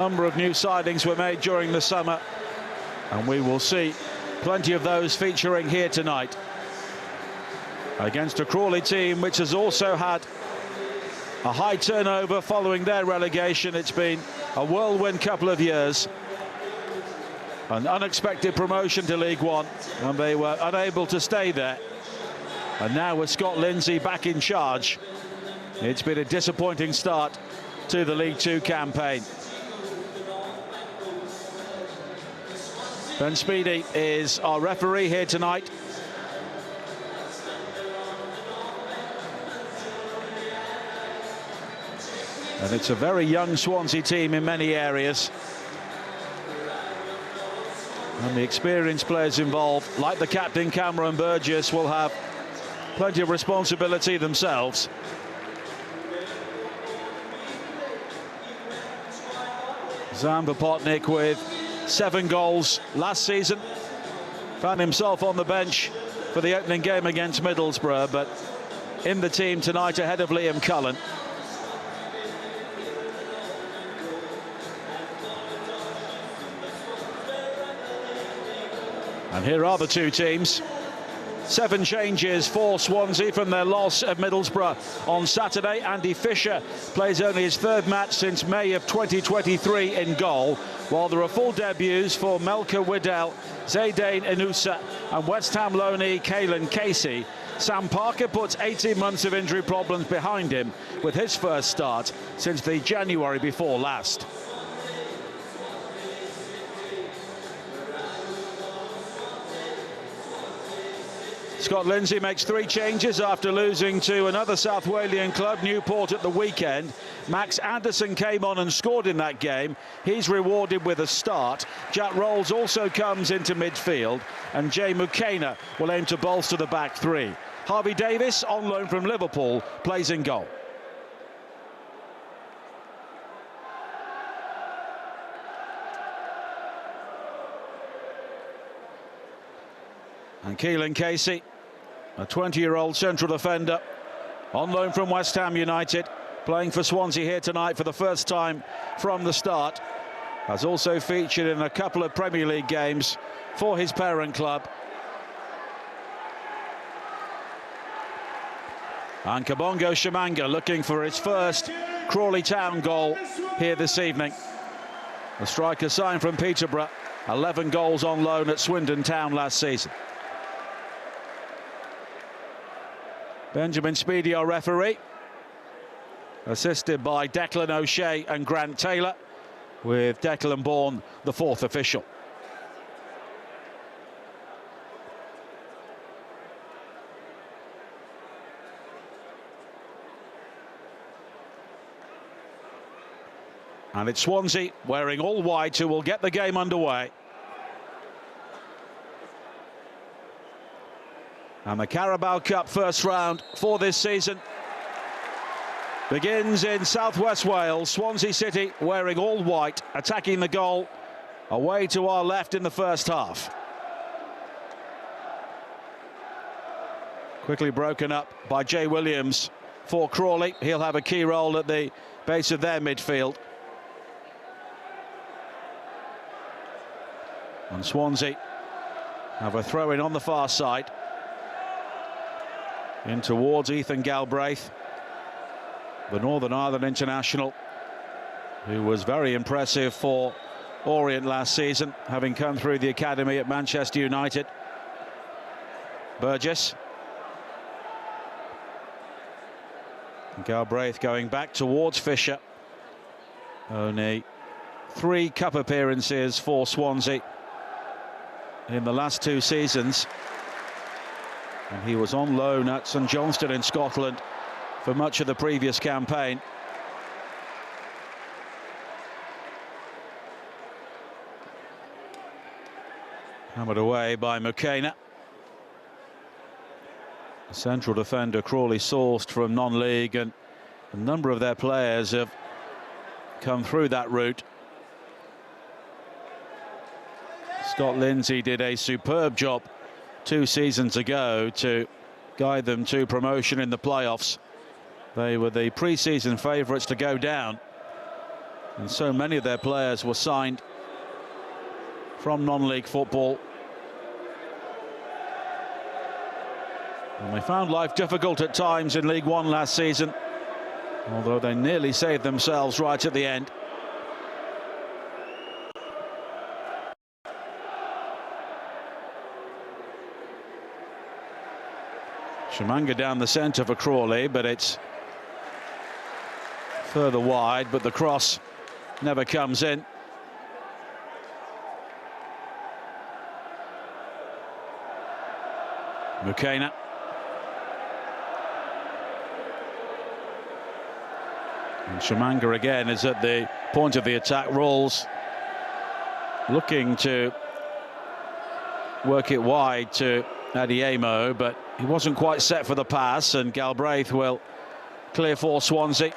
Number of new signings were made during the summer, and we will see plenty of those featuring here tonight against a Crawley team which has also had a high turnover following their relegation. It's been a whirlwind couple of years, an unexpected promotion to League One, and they were unable to stay there. And now with Scott Lindsay back in charge, it's been a disappointing start to the League Two campaign. Ben Speedy is our referee here tonight. And it's a very young Swansea team in many areas. And the experienced players involved, like the captain Cameron Burgess, will have plenty of responsibility themselves. Zan Popotnik with 7 goals last season, found himself on the bench for the opening game against Middlesbrough, but in the team tonight ahead of Liam Cullen. And here are the two teams. 7 changes for Swansea from their loss at Middlesbrough on Saturday. Andy Fisher plays only his 3rd match since May of 2023 in goal, while there are full debuts for Melker Widdell, Zaydain Inusa and West Ham loanee Caelan Casey. Sam Parker puts 18 months of injury problems behind him with his first start since the January before last. Scott Lindsay makes 3 changes after losing to another South Walian club, Newport, at the weekend. Max Anderson came on and scored in that game. He's rewarded with a start. Jack Rolls also comes into midfield, and Jay Mukena will aim to bolster the back 3. Harvey Davis, on loan from Liverpool, plays in goal. And Caelan Casey, a 20-year-old central defender, on loan from West Ham United, playing for Swansea here tonight for the first time from the start. Has also featured in a couple of Premier League games for his parent club. And Kabongo Shamanga looking for his first Crawley Town goal here this evening. The striker signed from Peterborough, 11 goals on loan at Swindon Town last season. Benjamin Speedy, our referee, assisted by Declan O'Shea and Grant Taylor, with Declan Bourne the 4th official. And it's Swansea wearing all white who will get the game underway. And the Carabao Cup first round for this season begins in southwest Wales. Swansea City wearing all white, attacking the goal away to our left in the first half. Quickly broken up by Jay Williams for Crawley. He'll have a key role at the base of their midfield. And Swansea have a throw-in on the far side. In towards Ethan Galbraith, the Northern Ireland international, who was very impressive for Orient last season, having come through the academy at Manchester United. Burgess. And Galbraith going back towards Fisher. Only 3 cup appearances for Swansea in the last 2 seasons. And he was on loan at St Johnstone in Scotland for much of the previous campaign. Hammered away by Mukena. A central defender Crawley sourced from non-league, and a number of their players have come through that route. Scott Lindsay did a superb job 2 seasons ago to guide them to promotion in the playoffs. They were the pre-season favourites to go down And so many of their players were signed from non-league football. And they found life difficult at times in League One last season, although they nearly saved themselves right at the end. Chimanga down the centre for Crawley, but it's further wide, but the cross never comes in. Mukena. And Chimanga again is at the point of the attack, rolls, looking to work it wide to Adiemo, but he wasn't quite set for the pass, and Galbraith will clear for Swansea.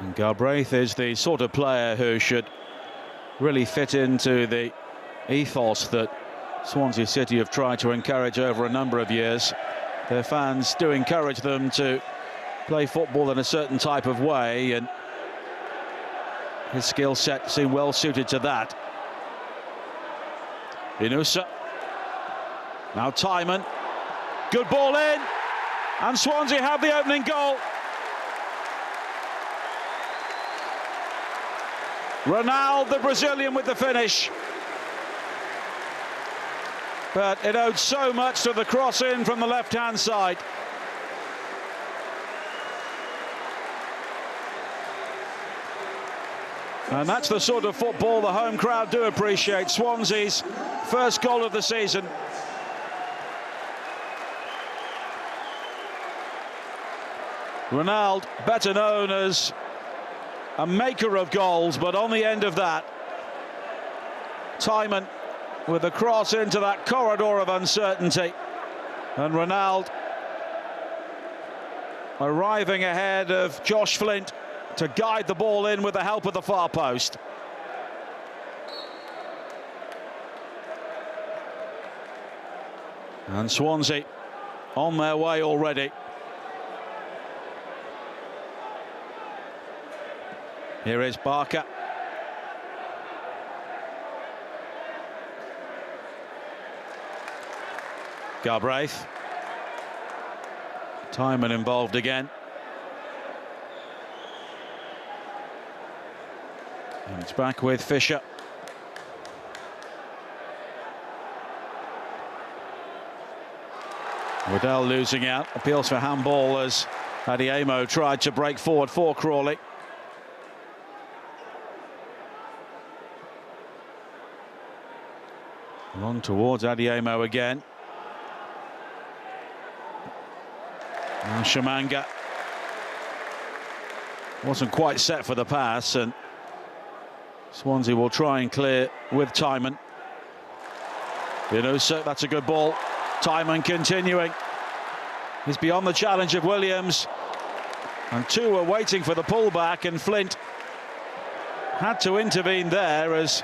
And Galbraith is the sort of player who should really fit into the ethos that Swansea City have tried to encourage over a number of years. Their fans do encourage them to play football in a certain type of way, and his skill set seemed well suited to that. Inusa. Now Timon. Good ball in, and Swansea have the opening goal. Ronaldo, the Brazilian, with the finish. But it owed so much to the cross in from the left-hand side. And that's the sort of football the home crowd do appreciate. Swansea's first goal of the season. Ronaldo, better known as a maker of goals, but on the end of that, Timon with a cross into that corridor of uncertainty, and Ronaldo arriving ahead of Josh Flint to guide the ball in with the help of the far post. And Swansea on their way already. Here is Barker. Galbraith. Timon involved again. And it's back with Fisher. Waddell losing out. Appeals for handball as Adiemo tried to break forward for Crawley. Long towards Adiemo again. Now Chimanga wasn't quite set for the pass, and Swansea will try and clear with Timon. Inusa, that's a good ball. Timon continuing. He's beyond the challenge of Williams, and two are waiting for the pullback, and Flint had to intervene there as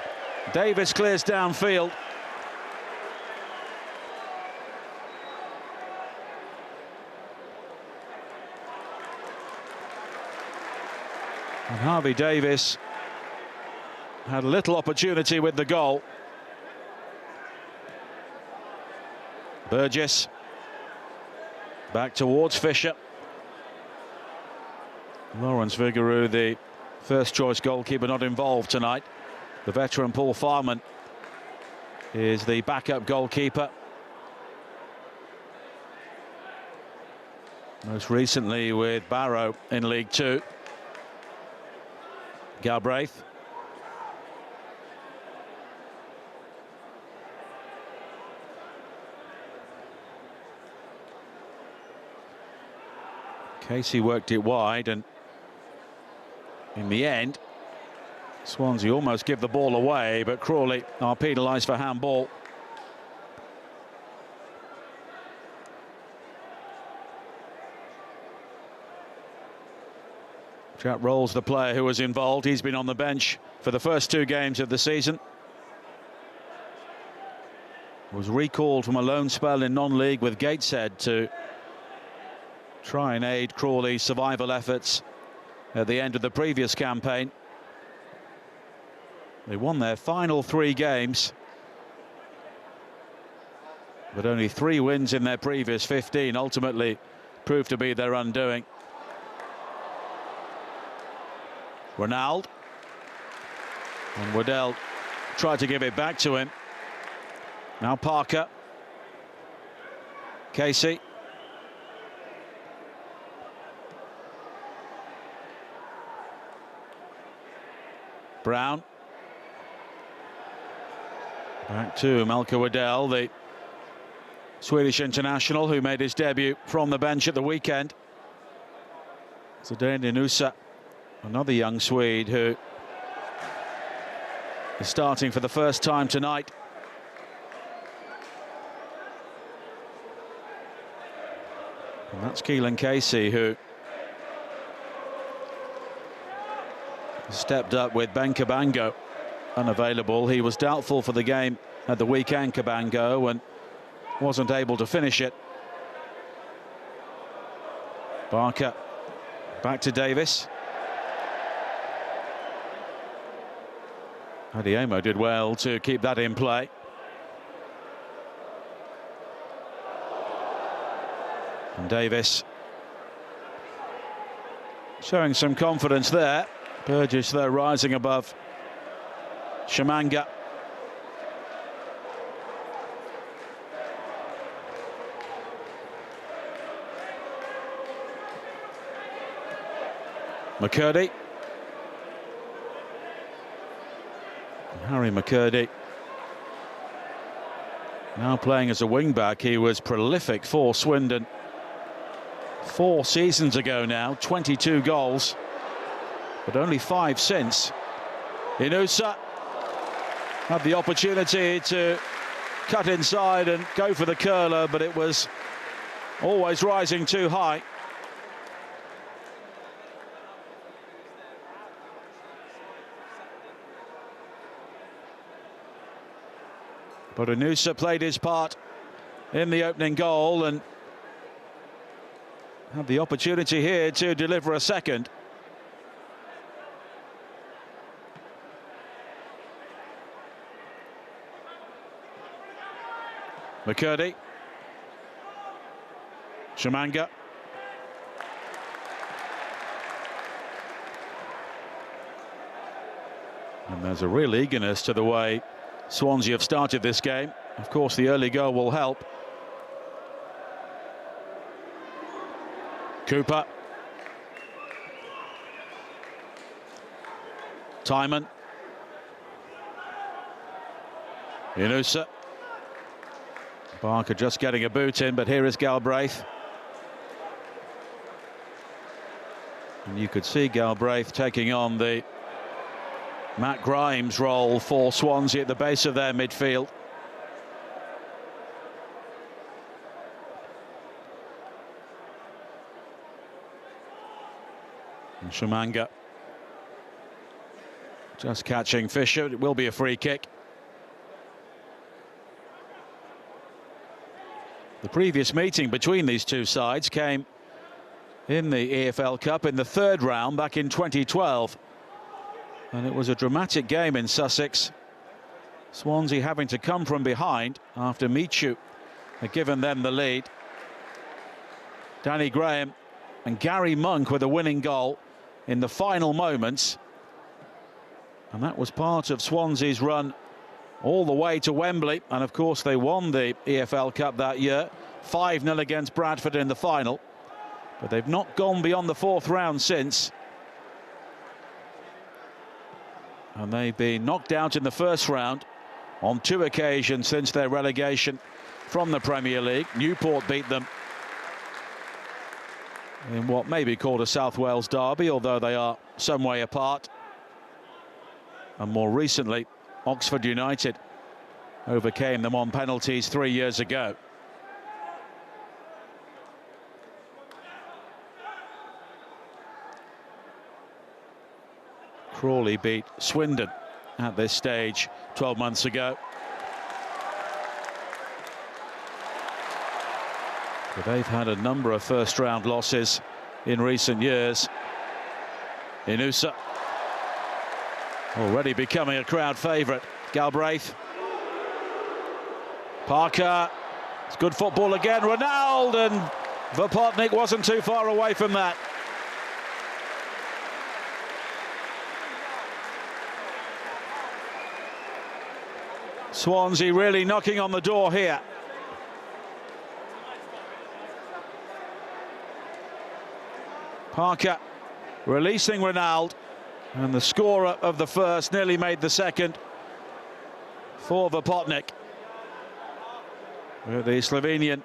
Davis clears downfield. And Harvey Davis had a little opportunity with the goal. Burgess back towards Fisher. Lawrence Vigouroux, the first choice goalkeeper, not involved tonight. The veteran Paul Farman is the backup goalkeeper. Most recently with Barrow in League Two. Galbraith. Casey worked it wide, and in the end Swansea almost give the ball away, but Crawley are penalised for handball. Jack Rolls, the player who was involved, he's been on the bench for the first two games of the season. Was recalled from a loan spell in non-league with Gateshead to try and aid Crawley's survival efforts at the end of the previous campaign. They won their final 3 games, but only 3 wins in their previous 15 ultimately proved to be their undoing. Ronaldo, and Waddell tried to give it back to him. Now Parker, Casey, Brown, back to Malcolm Waddell, the Swedish international who made his debut from the bench at the weekend. Zdeno Nusa, another young Swede who is starting for the first time tonight. And that's Keelan Casey, who stepped up with Ben Cabango unavailable. He was doubtful for the game at the weekend, Cabango, and wasn't able to finish it. Barker back to Davis. Adiemo did well to keep that in play. And Davis showing some confidence there. Burgess, though, rising above Shamanga. McCurdy. Harry McCurdy now playing as a wing-back. He was prolific for Swindon 4 seasons ago now, 22 goals, but only 5 since. Inusa had the opportunity to cut inside and go for the curler, but it was always rising too high. But Inusa played his part in the opening goal and had the opportunity here to deliver a second. McCurdy. Shamanga. And there's a real eagerness to the way Swansea have started this game. Of course, the early goal will help. Cooper. Timon. Inusa. Barker just getting a boot in, but here is Galbraith. And you could see Galbraith taking on the Matt Grimes role for Swansea at the base of their midfield. And Shamanga just catching Fisher. It will be a free kick. The previous meeting between these two sides came in the EFL Cup in the 3rd round back in 2012. And it was a dramatic game in Sussex. Swansea having to come from behind after Michu had given them the lead. Danny Graham and Gary Monk with a winning goal in the final moments. And that was part of Swansea's run all the way to Wembley. And of course they won the EFL Cup that year, 5-0 against Bradford in the final. But they've not gone beyond the 4th round since. And they've been knocked out in the 1st round on 2 occasions since their relegation from the Premier League. Newport beat them in what may be called a South Wales derby, although they are some way apart. And more recently, Oxford United overcame them on penalties 3 years ago. Crawley beat Swindon at this stage 12 months ago. But they've had a number of first-round losses in recent years. Inusa already becoming a crowd favourite. Galbraith. Parker. It's good football again. Ronaldo, and Vopotnik wasn't too far away from that. Swansea really knocking on the door here. Parker releasing Ronaldo, and the scorer of the first nearly made the second for Vopotnik. The Slovenian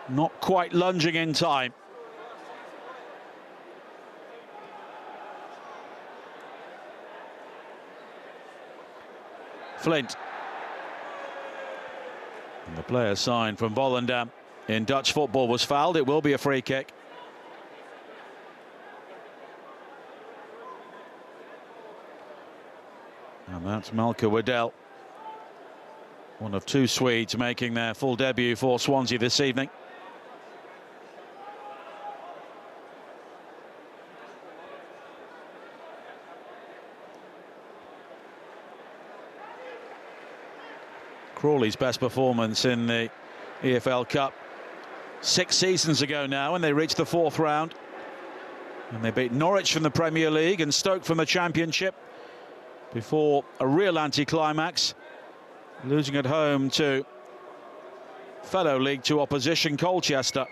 not quite lunging in time. Flint. And the player sign from Volendam in Dutch football was fouled. It will be a free kick. And that's Malcolm Waddell, one of two Swedes making their full debut for Swansea this evening. Crawley's best performance in the EFL Cup 6 seasons ago now, when they reached the 4th round. And they beat Norwich from the Premier League and Stoke from the Championship before a real anticlimax, losing at home to fellow League 2 opposition Colchester.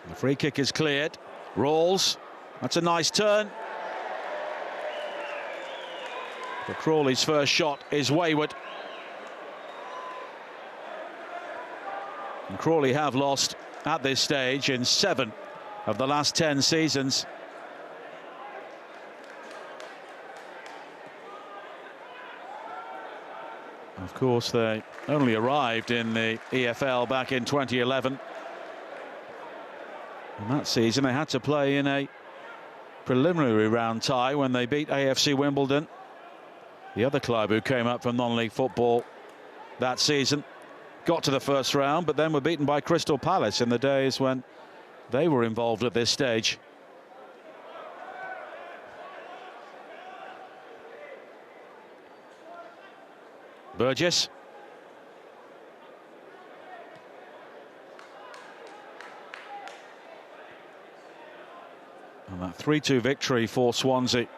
The free kick is cleared. Rawls, that's a nice turn. But Crawley's first shot is wayward. And Crawley have lost at this stage in 7 of the last 10 seasons. Of course, they only arrived in the EFL back in 2011. And that season they had to play in a preliminary round tie when they beat AFC Wimbledon, the other club who came up from non-league football that season. Got to the first round, but then were beaten by Crystal Palace in the days when they were involved at this stage. Burgess. And that 3-2 victory for Swansea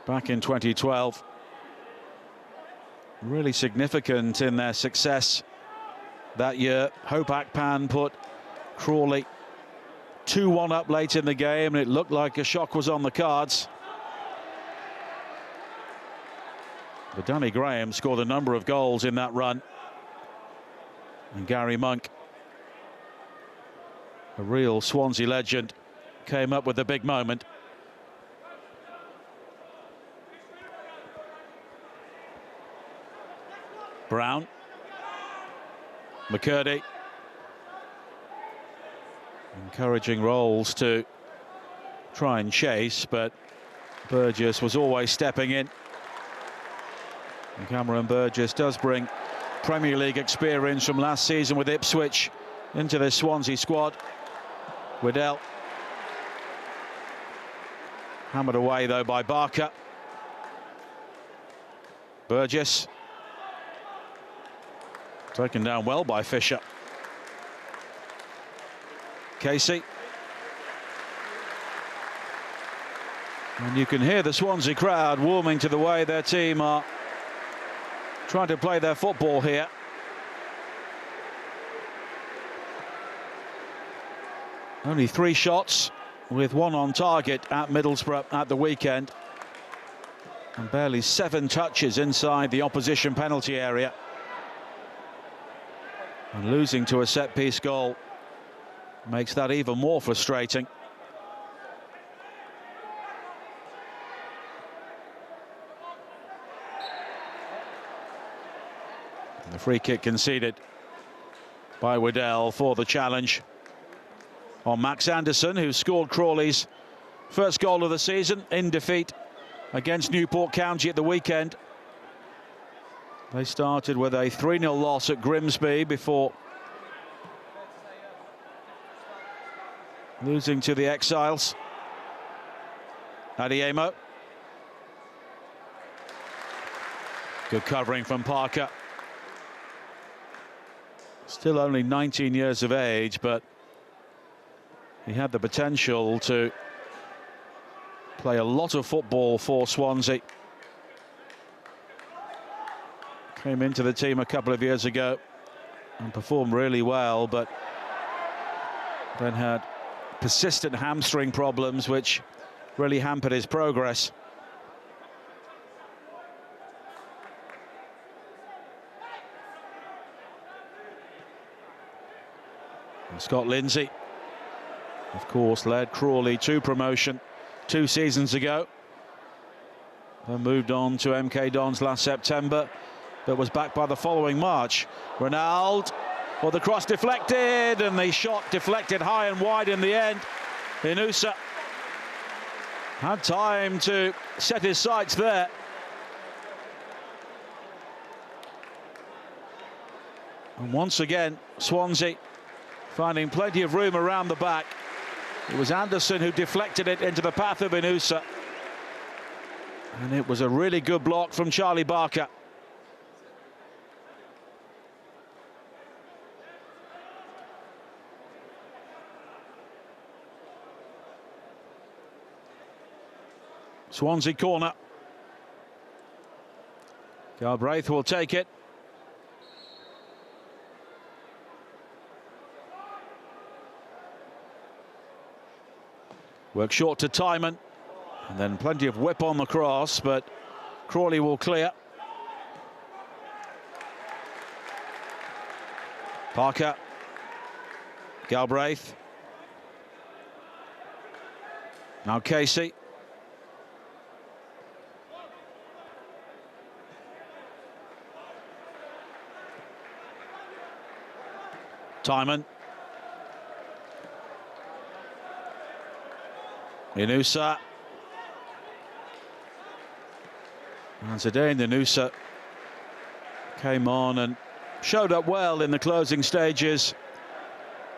back in 2012. Really significant in their success that year. Hope Akpan put Crawley 2-1 up late in the game, and it looked like a shock was on the cards. But Danny Graham scored a number of goals in that run. And Gary Monk, a real Swansea legend, came up with a big moment. Brown. McCurdy. Encouraging Rolls to try and chase, but Burgess was always stepping in. And Cameron Burgess does bring Premier League experience from last season with Ipswich into this Swansea squad. Waddell. Hammered away though by Barker. Burgess. Taken down well by Fisher. Casey. And you can hear the Swansea crowd warming to the way their team are trying to play their football here. Only 3 shots, with 1 on target at Middlesbrough at the weekend. And barely 7 touches inside the opposition penalty area. And losing to a set-piece goal makes that even more frustrating. And the free kick conceded by Waddell for the challenge on Max Anderson, who scored Crawley's first goal of the season in defeat against Newport County at the weekend. They started with a 3-0 loss at Grimsby before losing to the Exiles. Adiemo. Good covering from Parker. Still only 19 years of age, but he had the potential to play a lot of football for Swansea. Came into the team a couple of years ago and performed really well, but then had persistent hamstring problems which really hampered his progress. And Scott Lindsay, of course, led Crawley to promotion 2 seasons ago. Then moved on to MK Dons last September, but was back by the following March. Ronaldo, well, the cross deflected, and the shot deflected high and wide in the end. Inusa had time to set his sights there. And once again, Swansea finding plenty of room around the back. It was Anderson who deflected it into the path of Inusa. And it was a really good block from Charlie Barker. Swansea corner. Galbraith will take it. Work short to Timon, and then plenty of whip on the cross, but Crawley will clear. Parker, Galbraith. Now Casey. Timon. Inusa. And Zidane Inusa came on and showed up well in the closing stages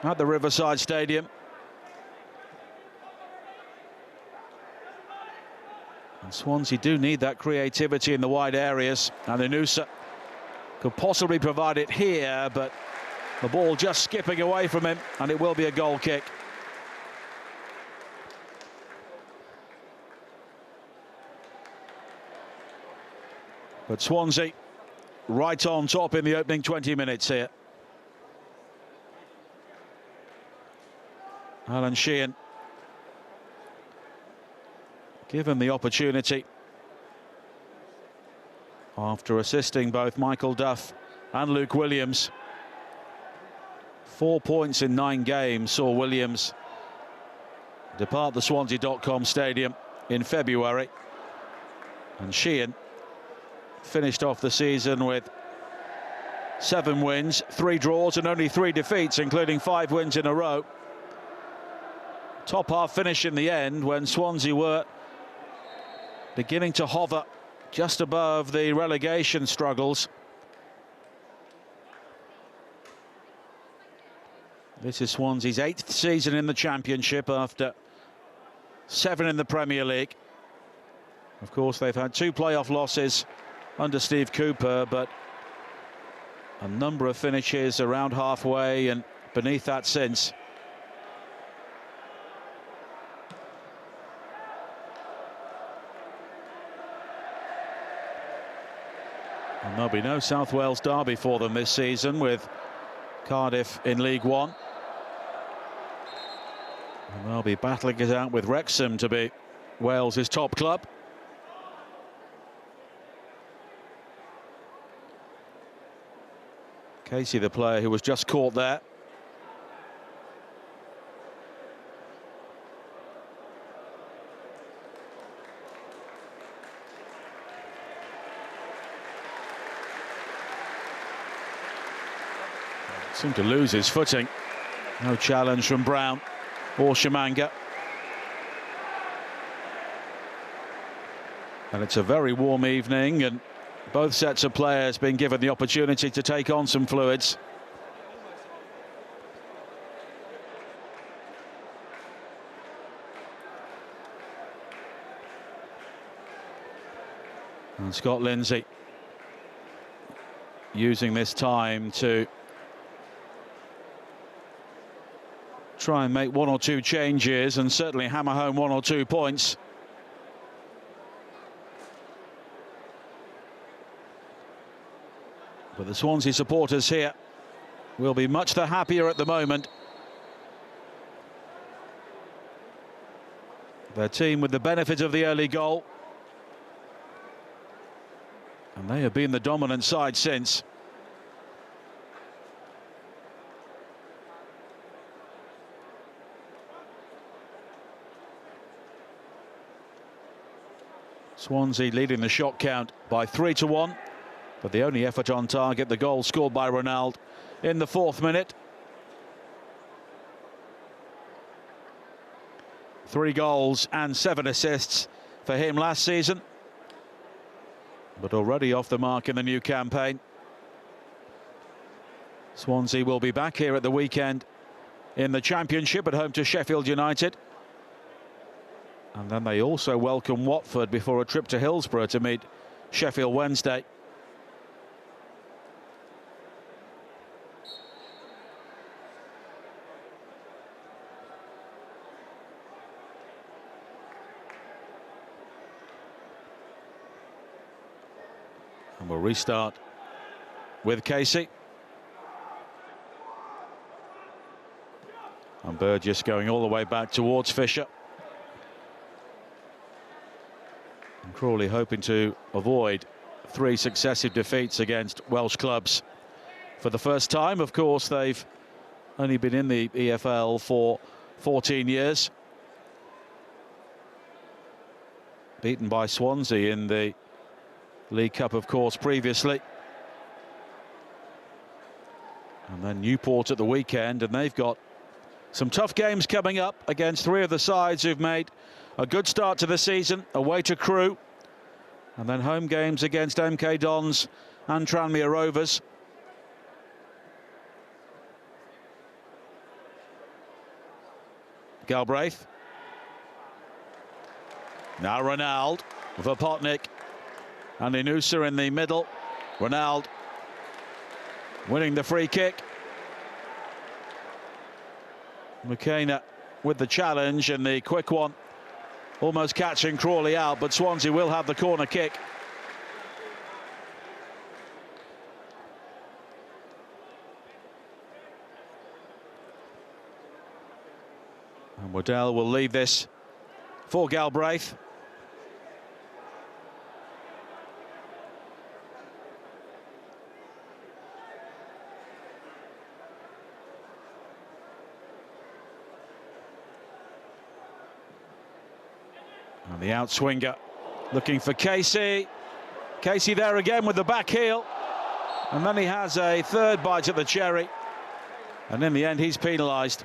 at the Riverside Stadium. And Swansea do need that creativity in the wide areas, and Inusa could possibly provide it here, but the ball just skipping away from him, and it will be a goal kick. But Swansea right on top in the opening 20 minutes here. Alan Sheehan given the opportunity after assisting both Michael Duff and Luke Williams. 4 points in 9 games saw Williams depart the Swansea.com stadium in February, and Sheehan finished off the season with 7 wins, 3 draws and only 3 defeats, including 5 wins in a row. Top half finish in the end when Swansea were beginning to hover just above the relegation struggles. This is Swansea's 8th season in the Championship after 7 in the Premier League. Of course, they've had 2 playoff losses under Steve Cooper, but a number of finishes around halfway and beneath that since. And there'll be no South Wales derby for them this season, with Cardiff in League One. And they'll be battling it out with Wrexham to be Wales' top club. Casey, the player who was just caught there. Seemed to lose his footing. No challenge from Brown or Shamanga. And it's a very warm evening, and Both sets of players being given the opportunity to take on some fluids. And Scott Lindsay using this time to try and make one or two changes and certainly hammer home 1 or 2 points. But the Swansea supporters here will be much the happier at the moment. Their team with the benefit of the early goal. And they have been the dominant side since. Swansea leading the shot count by 3-1. But the only effort on target, the goal scored by Ronaldo in the 4th minute. 3 goals and 7 assists for him last season. But already off the mark in the new campaign. Swansea will be back here at the weekend in the Championship at home to Sheffield United. And then they also welcome Watford before a trip to Hillsborough to meet Sheffield Wednesday. And we'll restart with Casey. And Burgess going all the way back towards Fisher. And Crawley hoping to avoid 3 successive defeats against Welsh clubs. For the first time, of course, they've only been in the EFL for 14 years. Beaten by Swansea in the League Cup, of course, previously. And then Newport at the weekend, and they've got some tough games coming up against 3 of the sides who've made a good start to the season. Away to Crewe, and then home games against MK Dons and Tranmere Rovers. Galbraith. Now Ronaldo, Vopotnik. And Inusa in the middle. Ronaldo winning the free kick. McKenna with the challenge and the quick one, almost catching Crawley out, but Swansea will have the corner kick. And Waddell will leave this for Galbraith. And the outswinger looking for Casey. Casey there again with the back heel. And then he has a 3rd bite at the cherry. And in the end, he's penalised.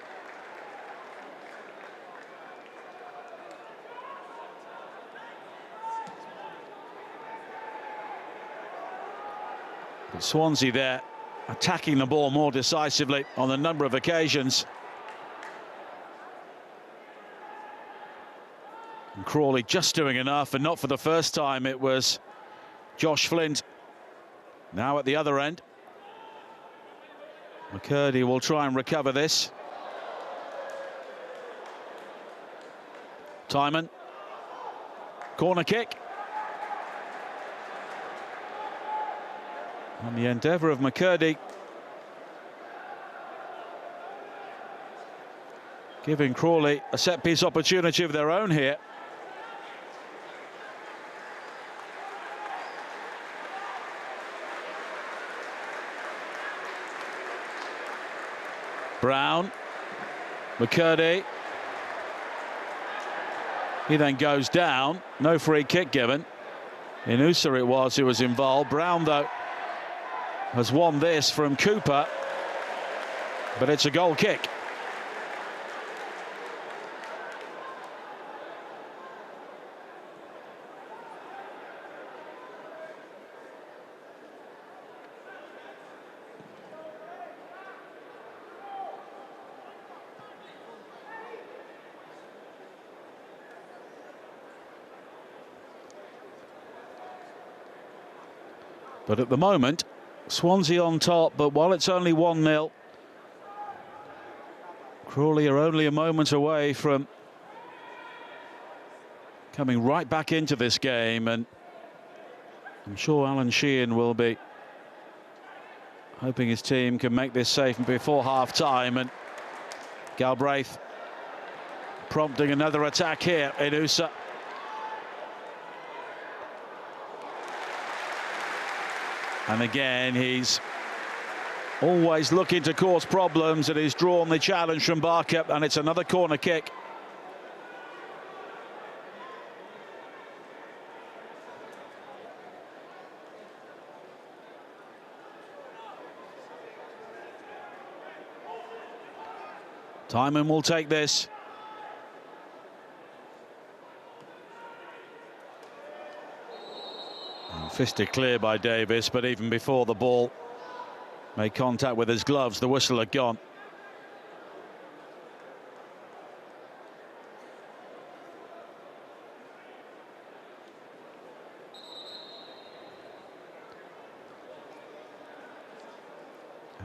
But Swansea there attacking the ball more decisively on a number of occasions. And Crawley just doing enough, and not for the first time. It was Josh Flint now at the other end. McCurdy will try and recover this. Timon. Corner kick. And the endeavour of McCurdy giving Crawley a set-piece opportunity of their own here. Brown, McCurdy. He then goes down, no free kick given. Inusa it was who was involved. Brown, though, has won this from Cooper, but it's a goal kick. But at the moment, Swansea on top, but while it's only 1-0, Crawley are only a moment away from coming right back into this game, and I'm sure Alan Sheehan will be hoping his team can make this safe before half-time. And Galbraith prompting another attack here. Inusa. And again, he's always looking to cause problems, and he's drawn the challenge from Barker, and it's another corner kick. Timon will take this. And fisted clear by Davis, but even before the ball made contact with his gloves, the whistle had gone.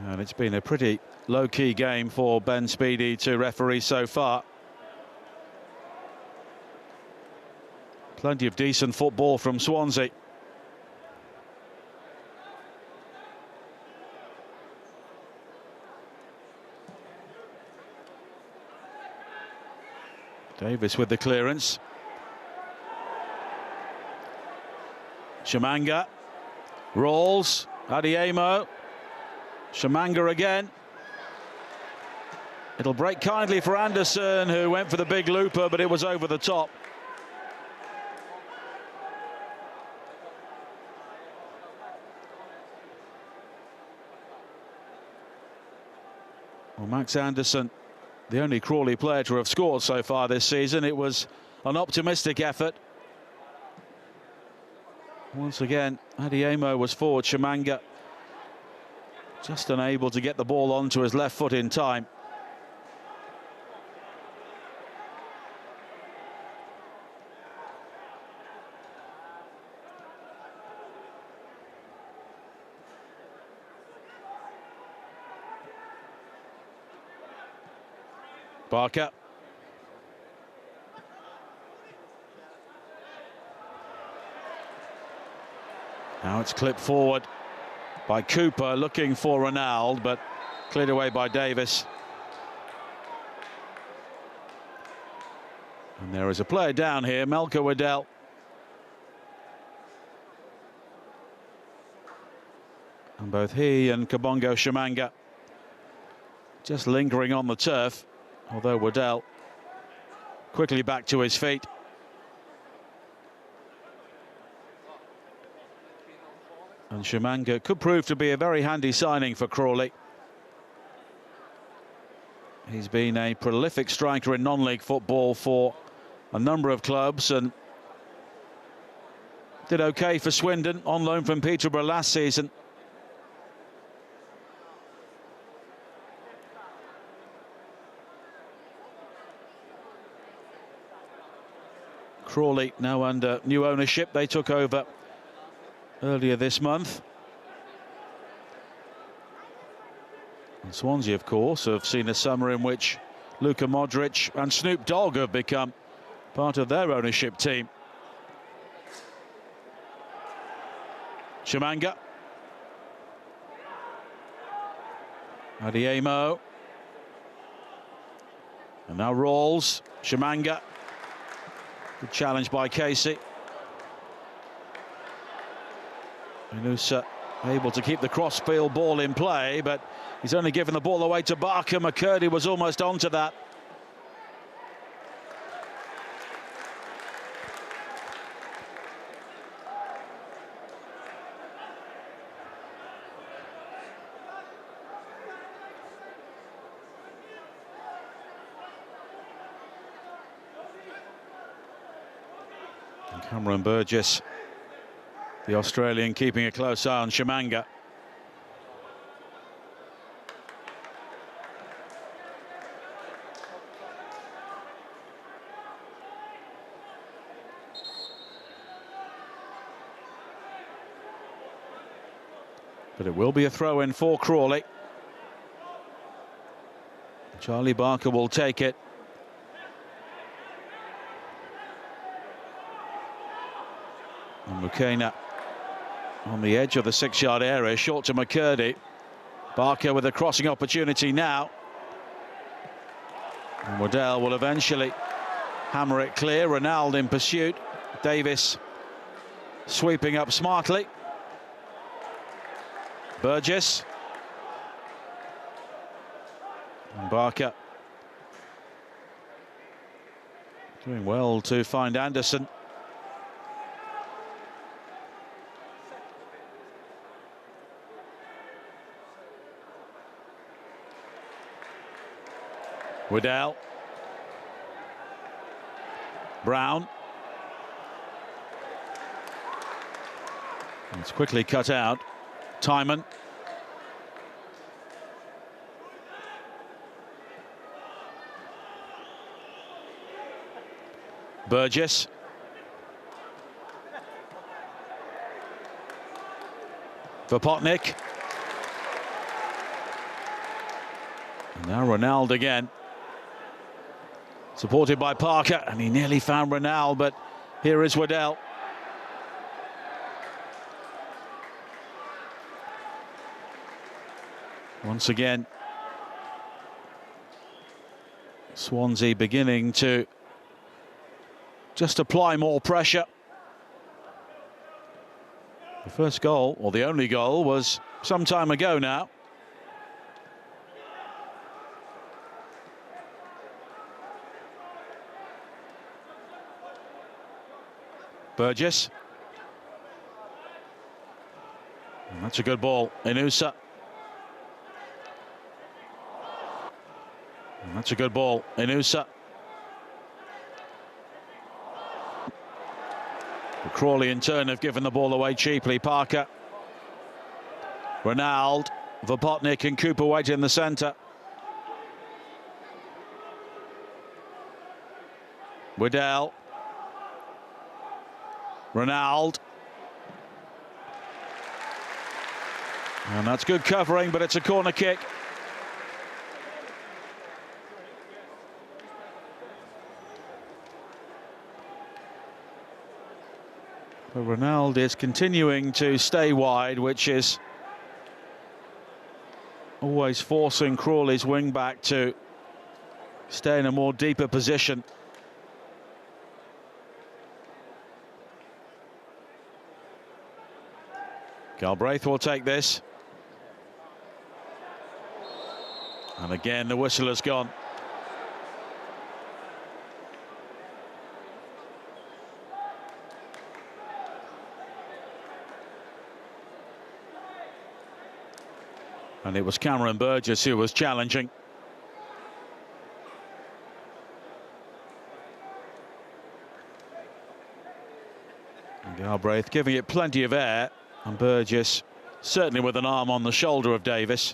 And it's been a pretty low-key game for Ben Speedy to referee so far. Plenty of decent football from Swansea. Davis with the clearance. Shamanga. Rolls. Adiemo. Shamanga again. It'll break kindly for Anderson, who went for the big looper, but it was over the top. Well, Max Anderson, the only Crawley player to have scored so far this season. It was an optimistic effort. Once again, Adiemo was forward. Shamanga just unable to get the ball onto his left foot in time. Barker. Now it's clipped forward by Cooper, looking for Ronald, but cleared away by Davis. And there is a player down here, Melker Waddell. And both he and Kabongo Shamanga just lingering on the turf, although Waddell quickly back to his feet. And Shamanga could prove to be a very handy signing for Crawley. He's been a prolific striker in non-league football for a number of clubs and did okay for Swindon on loan from Peterborough last season. Crawley now under new ownership. They took over earlier this month. And Swansea, of course, have seen a summer in which Luka Modric and Snoop Dogg have become part of their ownership team. Shamanga. Adiemo. And now Rawls. Shamanga. Good challenge by Casey. Inusa able to keep the cross-field ball in play, but he's only given the ball away to Barker. McCurdy was almost onto that. And Cameron Burgess, the Australian, keeping a close eye on Shamanga. But it will be a throw-in for Crawley. Charlie Barker will take it. And Mukena on the edge of the 6-yard area, short to McCurdy. Barker with a crossing opportunity now. And Waddell will eventually hammer it clear. Ronaldo in pursuit. Davis sweeping up smartly. Burgess. And Barker doing well to find Anderson. Waddell. Brown. It's quickly cut out. Timon. Burgess. Vopotnik. And now Ronaldo again. Supported by Parker, and he nearly found Ronaldo, but here is Waddell. Once again, Swansea beginning to just apply more pressure. The first goal, or the only goal, was some time ago now. Burgess. And that's a good ball. Inusa. And that's a good ball. Inusa. Crawley in turn have given the ball away cheaply. Parker. Ronaldo. Vopotnik and Cooper wait in the centre. Waddell. Ronaldo. And that's good covering, but it's a corner kick. But Ronaldo is continuing to stay wide, which is always forcing Crawley's wing back to stay in a more deeper position. Galbraith will take this. And again, the whistle has gone. And it was Cameron Burgess who was challenging. And Galbraith giving it plenty of air. And Burgess certainly with an arm on the shoulder of Davis.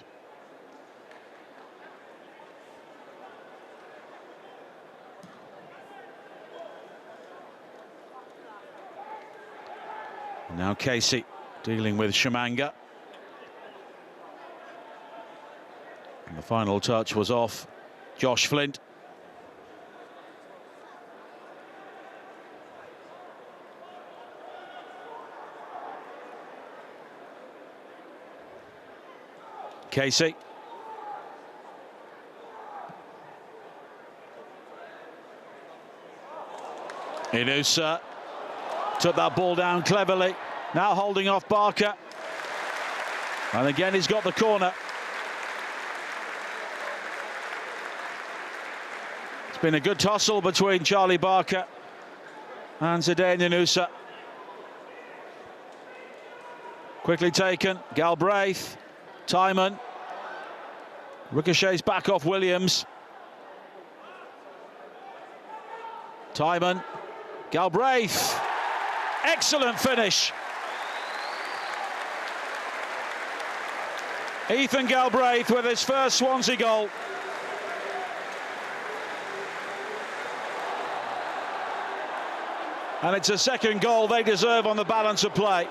And now Casey dealing with Shamanga. And the final touch was off Josh Flint. Casey. Inusa took that ball down cleverly. Now holding off Barker. And again, he's got the corner. It's been a good tussle between Charlie Barker and Zidane Inusa. Quickly taken. Galbraith. Timon. Ricochets back off Williams. Timon. Galbraith. Excellent finish. Ethan Galbraith with his first Swansea goal. And it's a second goal they deserve on the balance of play.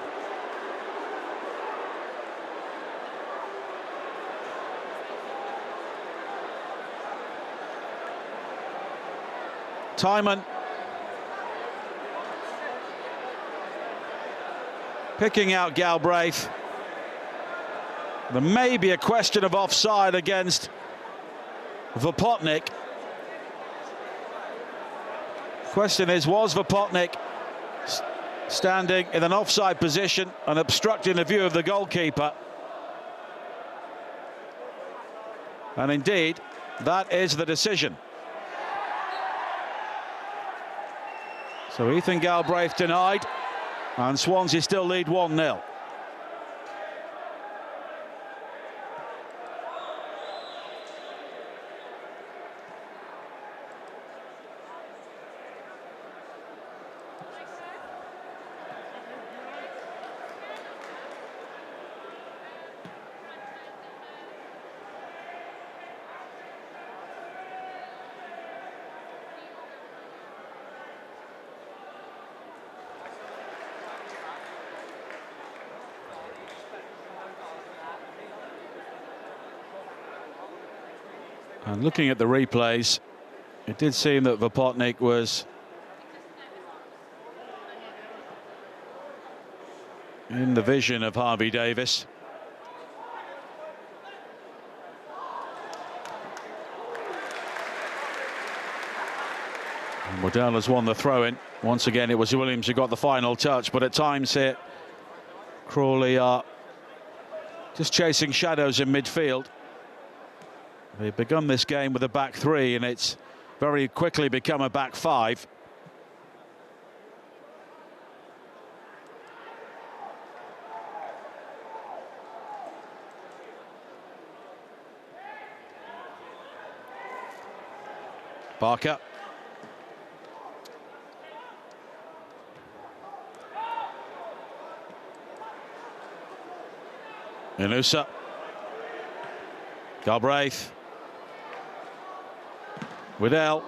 Timon picking out Galbraith. There may be a question of offside against Vopotnik. Question is, was Vopotnik standing in an offside position and obstructing the view of the goalkeeper? And indeed, that is the decision. So Ethan Galbraith denied, and Swansea still lead 1-0. And looking at the replays, it did seem that Vopotnik was in the vision of Harvey Davis. And Waddell has won the throw-in. Once again, it was Williams who got the final touch, but at times here, Crawley are just chasing shadows in midfield. They've begun this game with a back three, and it's very quickly become a back five. Barker. Inusa. Galbraith. Waddell.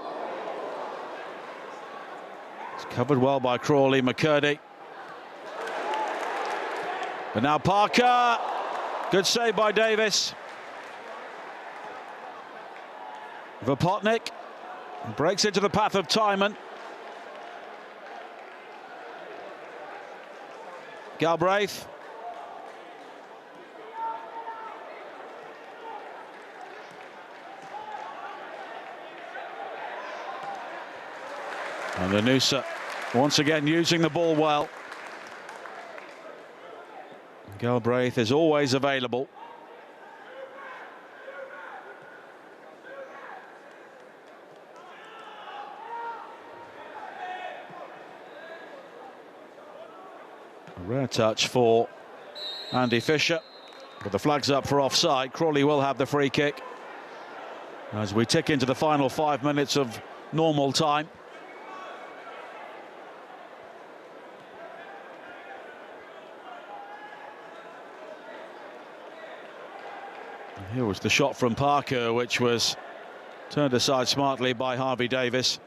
It's covered well by Crawley. McCurdy. But now Parker. Good save by Davis. Vopotnik breaks into the path of Timon. Galbraith. And Inusa once again using the ball well. Galbraith is always available. A rare touch for Andy Fisher, but the flag's up for offside. Crawley will have the free kick as we tick into the final 5 minutes of normal time. Here was the shot from Parker, which was turned aside smartly by Harvey Davis.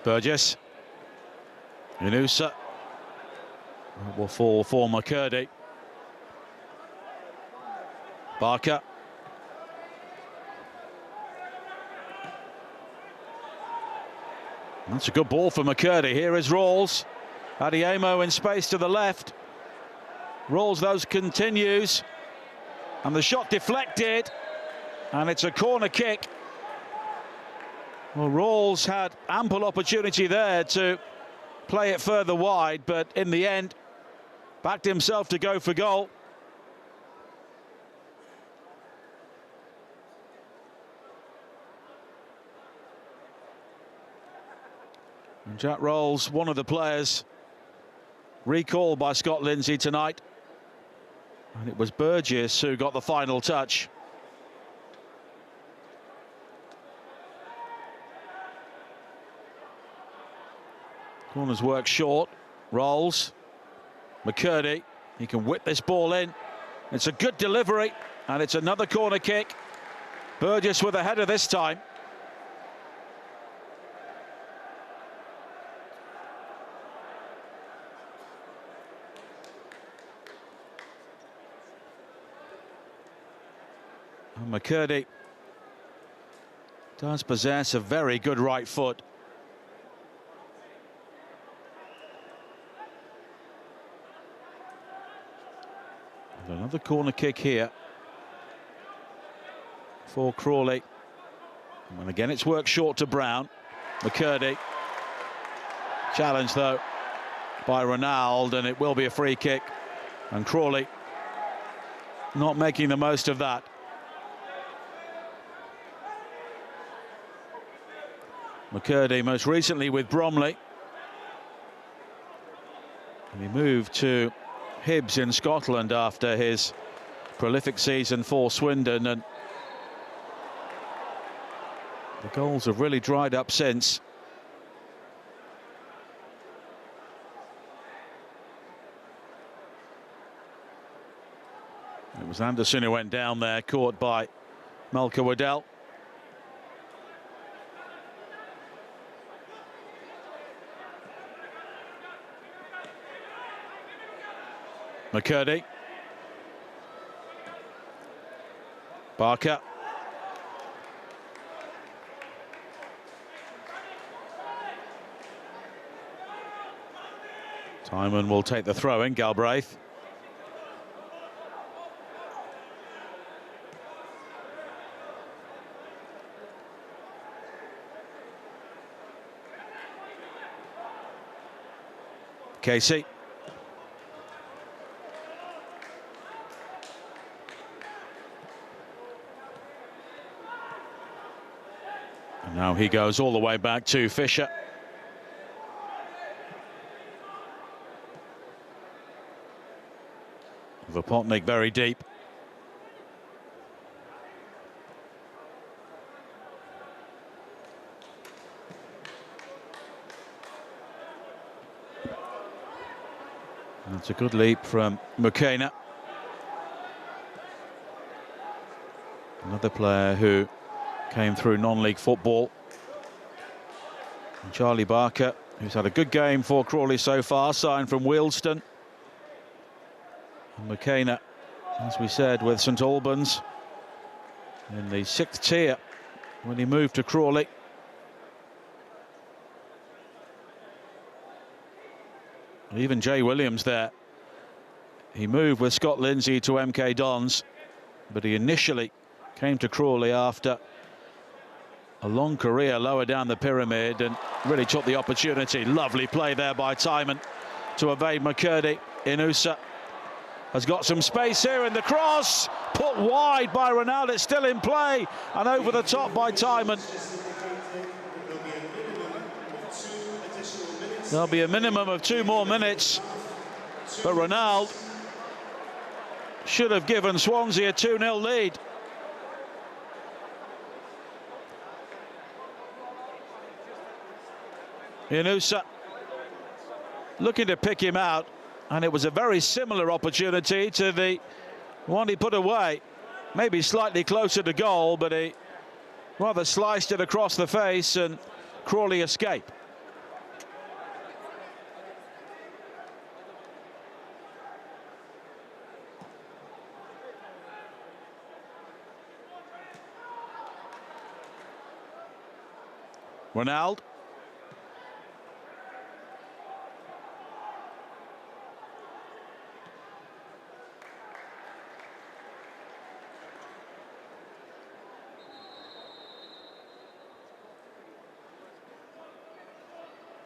Burgess. Inusa. That will fall for McCurdy. Barker. That's a good ball for McCurdy. Here is Rawls. Adiemo in space to the left. Rawls, those continues. And the shot deflected. And it's a corner kick. Well, Rawls had ample opportunity there to play it further wide, but in the end, backed himself to go for goal. And Jack Rawls, one of the players recalled by Scott Lindsay tonight. And it was Burgess who got the final touch. Corners work short. Rolls. McCurdy. He can whip this ball in. It's a good delivery, and it's another corner kick. Burgess with a header this time. And McCurdy does possess a very good right foot. And another corner kick here for Crawley. And again, it's worked short to Brown. McCurdy. Challenge, though, by Ronaldo, and it will be a free kick. And Crawley not making the most of that. McCurdy most recently with Bromley. And he moved to Hibs in Scotland after his prolific season for Swindon, and the goals have really dried up since. It was Anderson who went down there, caught by Malcolm Waddell. McCurdy. Barker. Timon will take the throw in, Galbraith. Casey. And now he goes all the way back to Fisher. Vopotnik very deep. That's a good leap from McKenna. Another player who came through non-league football. And Charlie Barker, who's had a good game for Crawley so far, signed from Wealdstone. And McKenna, as we said, with St Albans in the 6th tier when he moved to Crawley. And even Jay Williams there. He moved with Scott Lindsay to MK Dons, but he initially came to Crawley after a long career lower down the pyramid and really took the opportunity. Lovely play there by Timon to evade McCurdy. Inusa has got some space here in the cross, put wide by Ronaldo. It's still in play and over the top by Timon. There'll be a minimum of 2 more minutes, but Ronaldo should have given Swansea a 2-0 lead. Inusa looking to pick him out, and it was a very similar opportunity to the one he put away. Maybe slightly closer to goal, but he rather sliced it across the face and Crawley escaped. Ronaldo.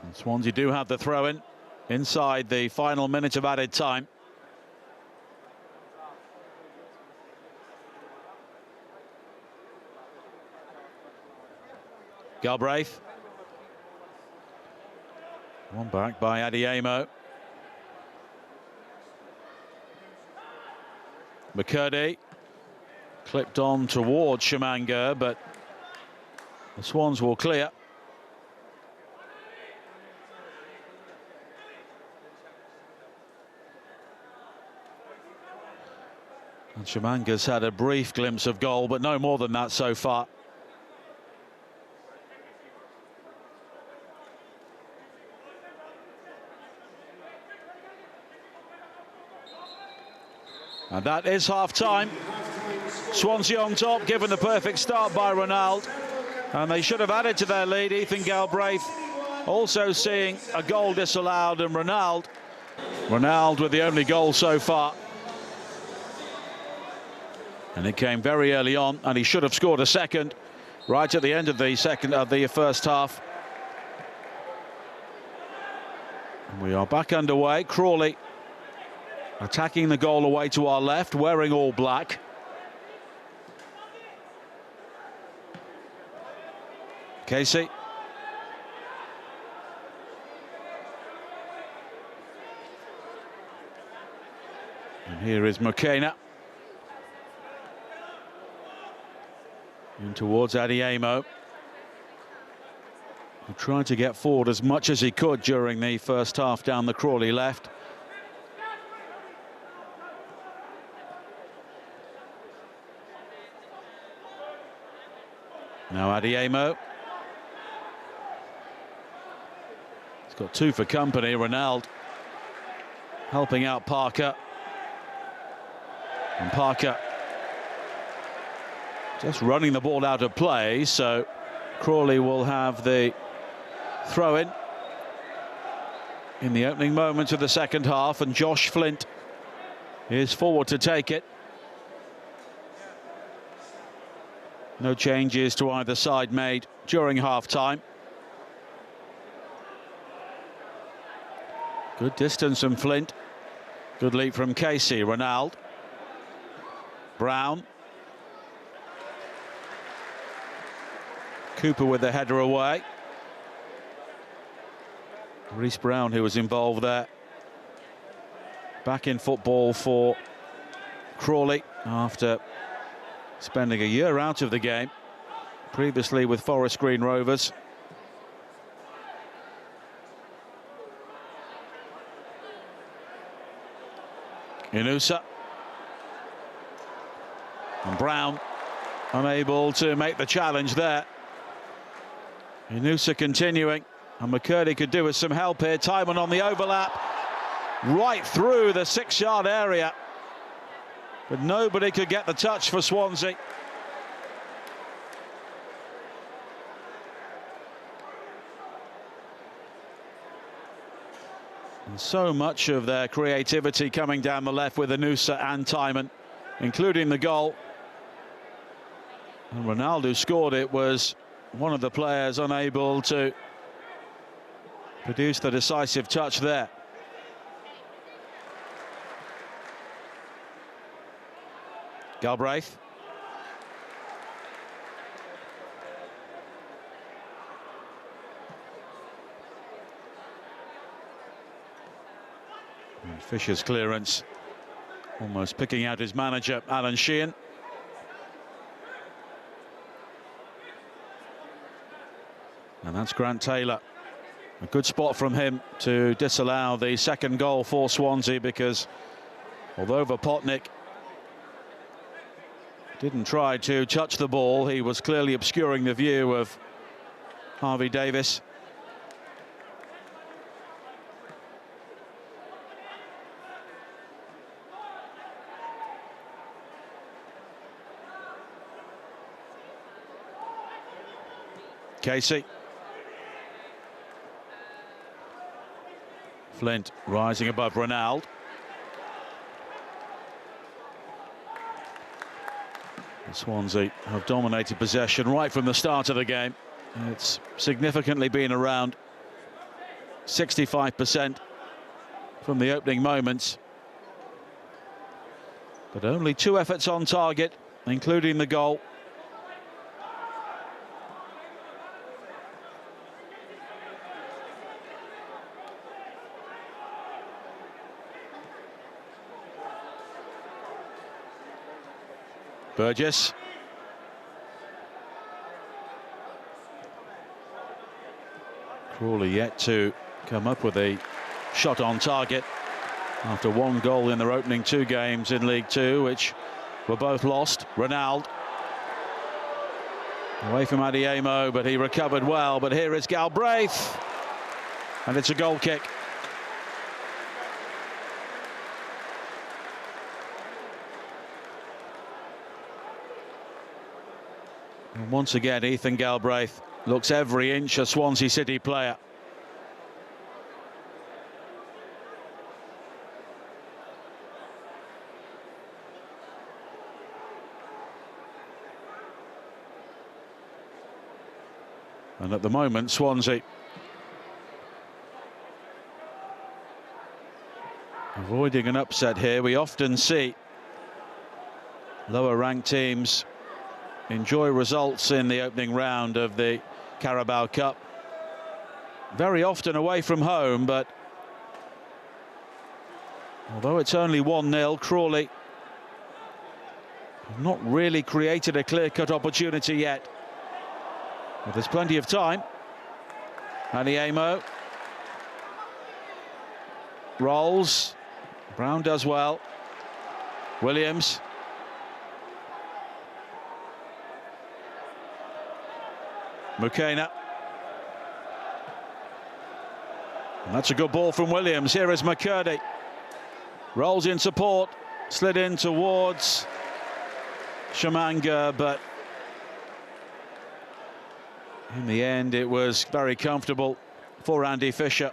And Swansea do have the throw-in inside the final minute of added time. Galbraith. One back by Adiemo. McCurdy clipped on towards Shamanga, but the Swans will clear. And Shimanga's had a brief glimpse of goal, but no more than that so far. And that is half-time. Swansea on top, given the perfect start by Ronaldo. And they should have added to their lead. Ethan Galbraith also seeing a goal disallowed, and Ronaldo with the only goal so far. And it came very early on, and he should have scored a second right at the end of the first half. And we are back underway. Crawley attacking the goal away to our left, wearing all black. Casey. And here is McKenna. In towards Adiemo, who tried to get forward as much as he could during the first half down the Crawley left. Now Adiemo. He's got two for company. Ronaldo helping out Parker. And Parker just running the ball out of play, so Crawley will have the throw-in in the opening moments of the second half, and Josh Flint is forward to take it. No changes to either side made during half-time. Good distance from Flint. Good leap from Casey. Ronaldo. Brown. Cooper with the header away. Reece Brown, who was involved there, back in football for Crawley after spending a year out of the game, previously with Forest Green Rovers. Inusa. And Brown unable to make the challenge there. Inusa continuing, and McCurdy could do with some help here. Timon on the overlap, right through the 6-yard area, but nobody could get the touch for Swansea. And so much of their creativity coming down the left with Inusa and Timon, including the goal. And Ronaldo scored it, was one of the players unable to produce the decisive touch there. Galbraith. And Fisher's clearance, almost picking out his manager, Alan Sheehan. And that's Grant Taylor. A good spot from him to disallow the second goal for Swansea, because although Vopotnik didn't try to touch the ball, he was clearly obscuring the view of Harvey Davis. Casey. Flint rising above Ronaldo. Swansea have dominated possession right from the start of the game. It's significantly been around 65% from the opening moments. But only 2 efforts on target, including the goal. Burgess. Crawley yet to come up with a shot on target after 1 goal in their opening 2 games in League Two, which were both lost. Ronaldo away from Adiemo, but he recovered well. But here is Galbraith, and it's a goal kick. And once again, Ethan Galbraith looks every inch a Swansea City player. And at the moment, Swansea avoiding an upset here. We often see lower ranked teams enjoy results in the opening round of the Carabao Cup. Very often away from home, but although it's only 1-0, Crawley have not really created a clear-cut opportunity yet. But there's plenty of time. Adiemo rolls. Brown does well. Williams. Mukena. And that's a good ball from Williams. Here is McCurdy. Rolls in support. Slid in towards Shamanga, but in the end, it was very comfortable for Andy Fisher.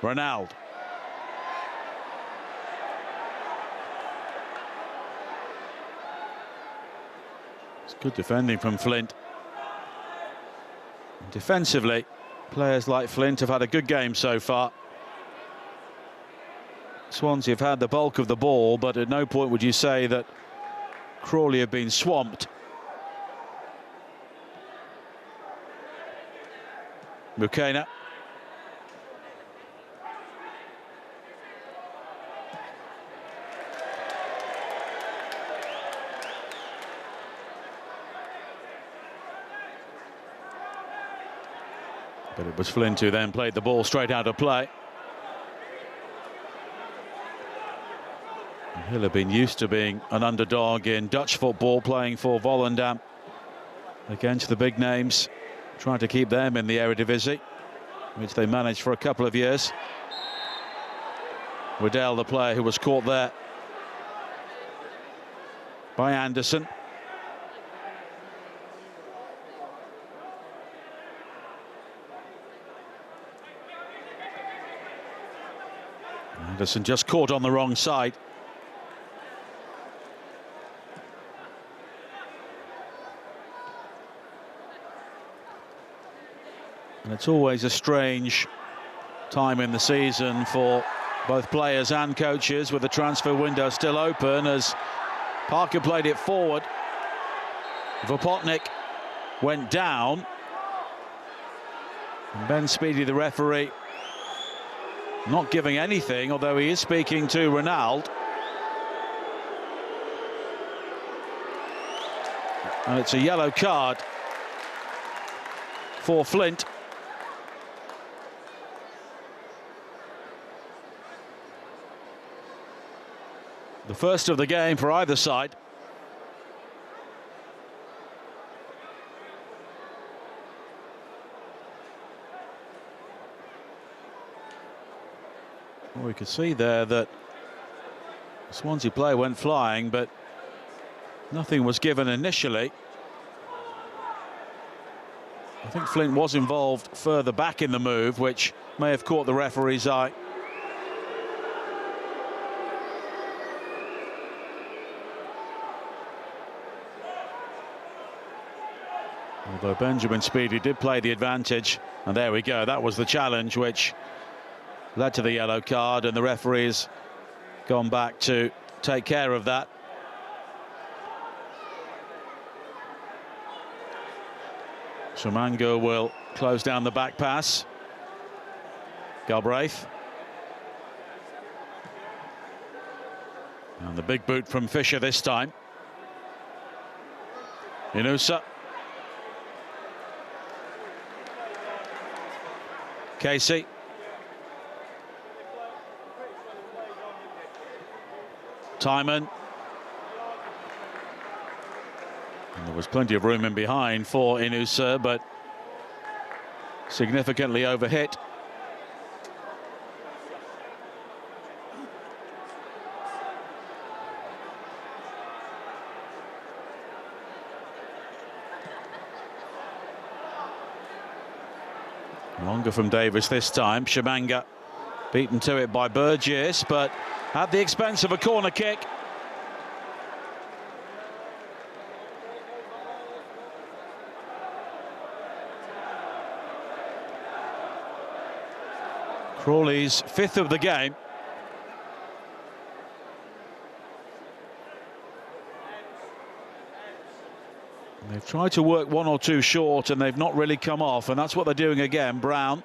Ronaldo. It's good defending from Flint. Defensively, players like Flint have had a good game so far. Swansea have had the bulk of the ball, but at no point would you say that Crawley have been swamped. Mukena. But it was Flint who then played the ball straight out of play. He'll have been used to being an underdog in Dutch football, playing for Volendam against the big names, trying to keep them in the Eredivisie, which they managed for a couple of years. Waddell, the player who was caught there by Anderson. Anderson just caught on the wrong side. And it's always a strange time in the season for both players and coaches, with the transfer window still open, as Parker played it forward. Vopotnik went down. And Ben Speedy, the referee, not giving anything, although he is speaking to Ronaldo. And it's a yellow card for Flint. The first of the game for either side. Well, we could see there that the Swansea player went flying, but nothing was given initially. I think Flint was involved further back in the move, which may have caught the referee's eye. Although Benjamin Speedy did play the advantage, and there we go, that was the challenge which led to the yellow card, and the referee's gone back to take care of that. Shamanga will close down the back pass. Galbraith. And the big boot from Fisher this time. Inusa. Casey. Timon. And there was plenty of room in behind for Inusa, but significantly overhit. Longer from Davis this time. Shimanga beaten to it by Burgess, but at the expense of a corner kick. Crawley's 5th of the game. They've tried to work one or two short and they've not really come off, and that's what they're doing again. Brown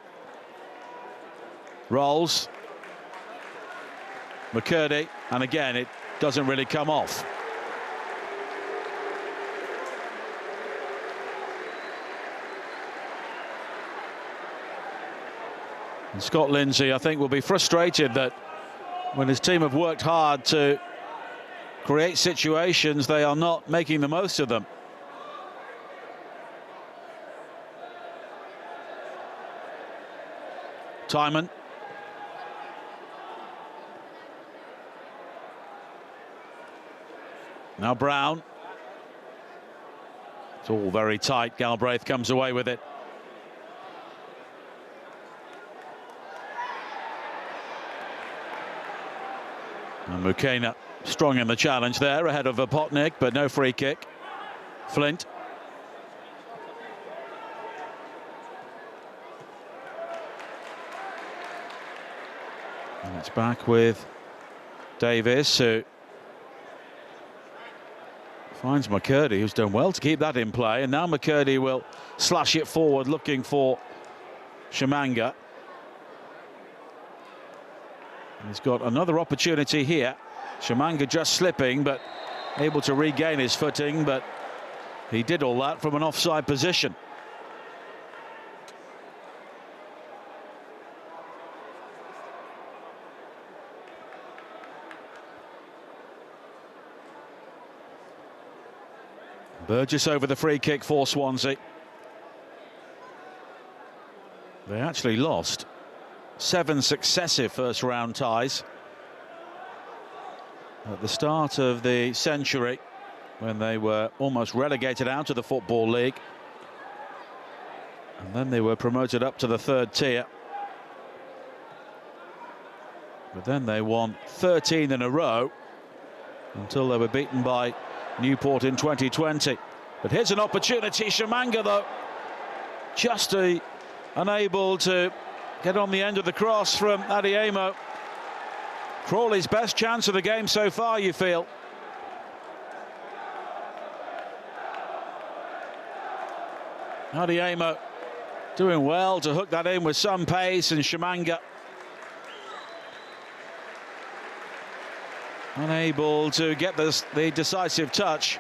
rolls, McCurdy, and again it doesn't really come off. And Scott Lindsay, I think, will be frustrated that when his team have worked hard to create situations, they are not making the most of them. Timon. Now Brown. It's all very tight. Galbraith comes away with it. And Mukena strong in the challenge there ahead of Vopotnik, but no free kick. Flint. And it's back with Davis, who finds McCurdy, who's done well to keep that in play. And now McCurdy will slash it forward, looking for Shimanga. And he's got another opportunity here. Shimanga just slipping, but able to regain his footing, but he did all that from an offside position. Burgess over the free kick for Swansea. They actually lost 7 successive first round ties at the start of the century, when they were almost relegated out of the Football League, and then they were promoted up to the 3rd tier. But then they won 13 in a row until they were beaten by Newport in 2020. But here's an opportunity. Shimanga, though, just unable to get on the end of the cross from Adiemo. Crawley's best chance of the game so far, you feel. Adiemo doing well to hook that in with some pace, and Shimanga unable to get the decisive touch.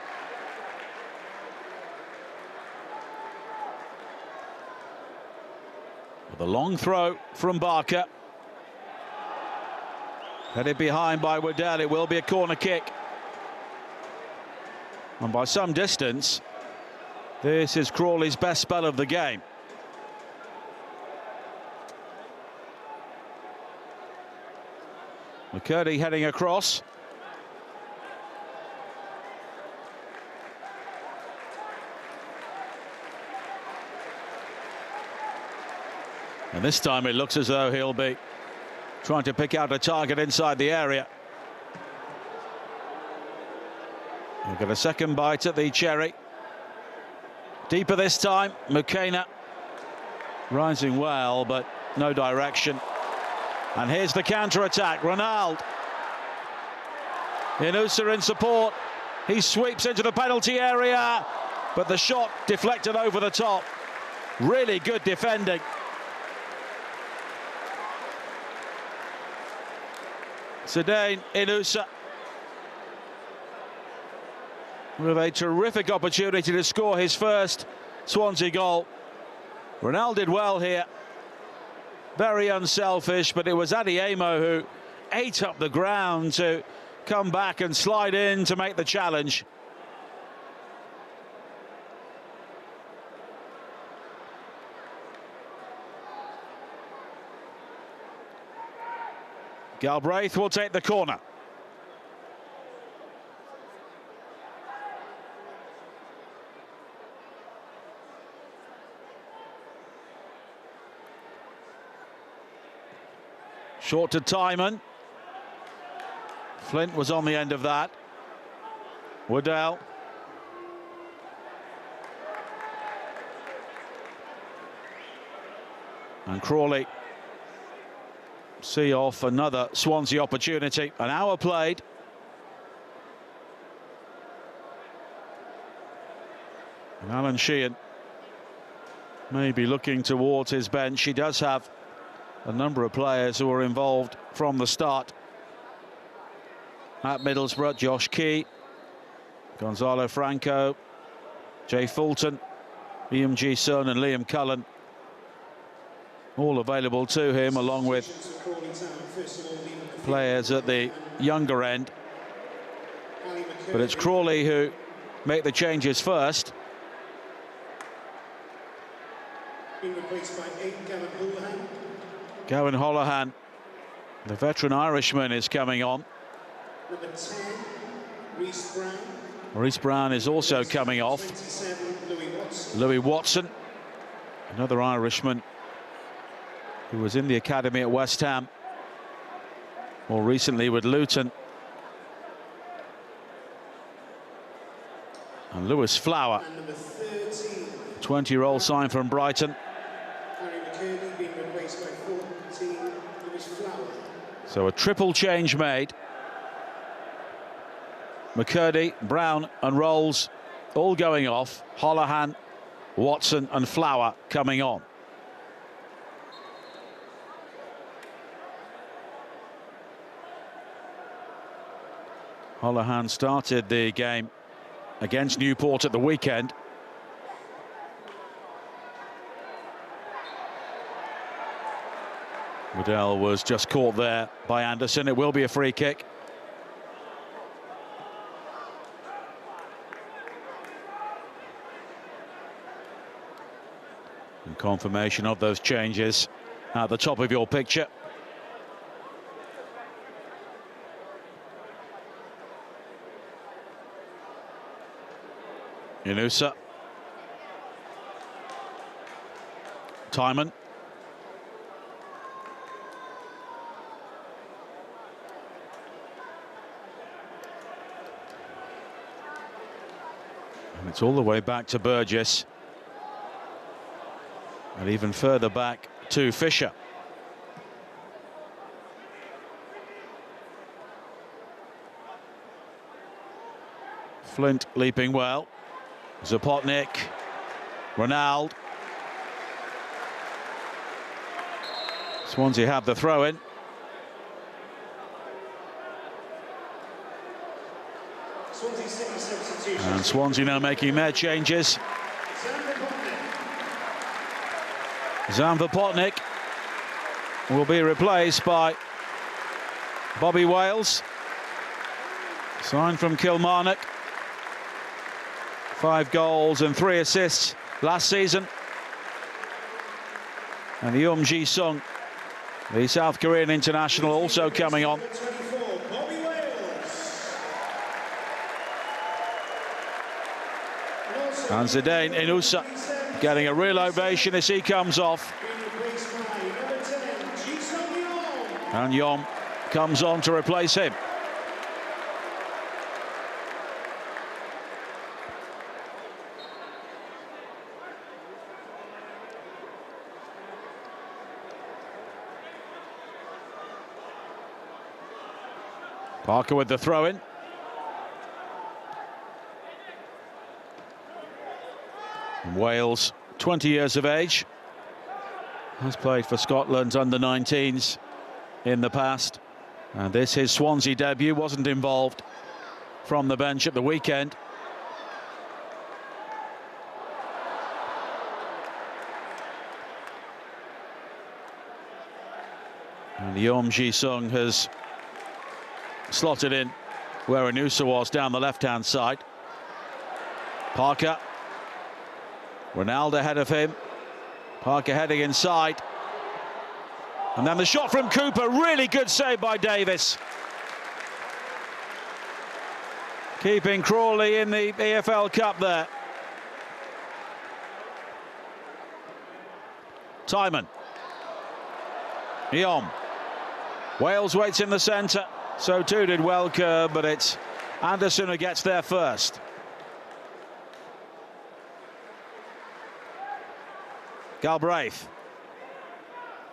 The long throw from Barker. Headed behind by Waddell. It will be a corner kick. And by some distance, this is Crawley's best spell of the game. McCurdy heading across. And this time it looks as though he'll be trying to pick out a target inside the area. He'll get a second bite at the cherry. Deeper this time. Mukena rising well, but no direction. And here's the counter-attack. Ronald. Inusa in support. He sweeps into the penalty area, but the shot deflected over the top. Really good defending. Zidane Inusa with a terrific opportunity to score his first Swansea goal. Ronaldo did well here. Very unselfish, but it was Adiemo who ate up the ground to come back and slide in to make the challenge. Galbraith will take the corner. Short to Timon. Flint was on the end of that. Waddell. And Crawley see off another Swansea opportunity. An hour played. And Alan Sheehan may be looking towards his bench. He does have a number of players who were involved from the start at Middlesbrough. Josh Key, Gonzalo Franco, Jay Fulton, Liam Ji-sung and Liam Cullen, all available to him, along with players at the younger end. But it's Crawley who make the changes first. Being replaced by 8, Gavin Holohan. Gavin Holohan, the veteran Irishman, is coming on. Number 10, Reece Brown. Reece Brown is also coming off. 27, Louis Watson, another Irishman who was in the academy at West Ham, more recently with Luton. And Lewis Flower, 20-year-old signed from Brighton. Being replaced by 14, Lewis Flower. So a triple change made. McCurdy, Brown and Rolls all going off. Holohan, Watson and Flower coming on. Holohan started the game against Newport at the weekend. Waddell was just caught there by Anderson. It will be a free kick. And confirmation of those changes at the top of your picture. Inusa. Timon. And it's all the way back to Burgess. And even further back to Fisher. Flint leaping well. Zapotnik, Ronald. Swansea have the throw-in. And Swansea now making their changes. Zapotnik will be replaced by Bobby Wales, signed from Kilmarnock. 5 goals and 3 assists last season. And Liam Ji-sung, the South Korean international, also coming on. And Zidane Inusa getting a real ovation as he comes off. And Yom comes on to replace him. Parker with the throw-in. Wales, 20 years of age, has played for Scotland's under-19s in the past, and this his Swansea debut. Wasn't involved from the bench at the weekend. And Liam Ji-sung has slotted in where Anusa was down the left-hand side. Parker. Ronaldo ahead of him. Parker heading inside. And then the shot from Cooper. Really good save by Davis. Keeping Crawley in the EFL Cup there. Timon. Eom. Wales waits in the centre. So too did Welker, but it's Anderson who gets there first. Galbraith.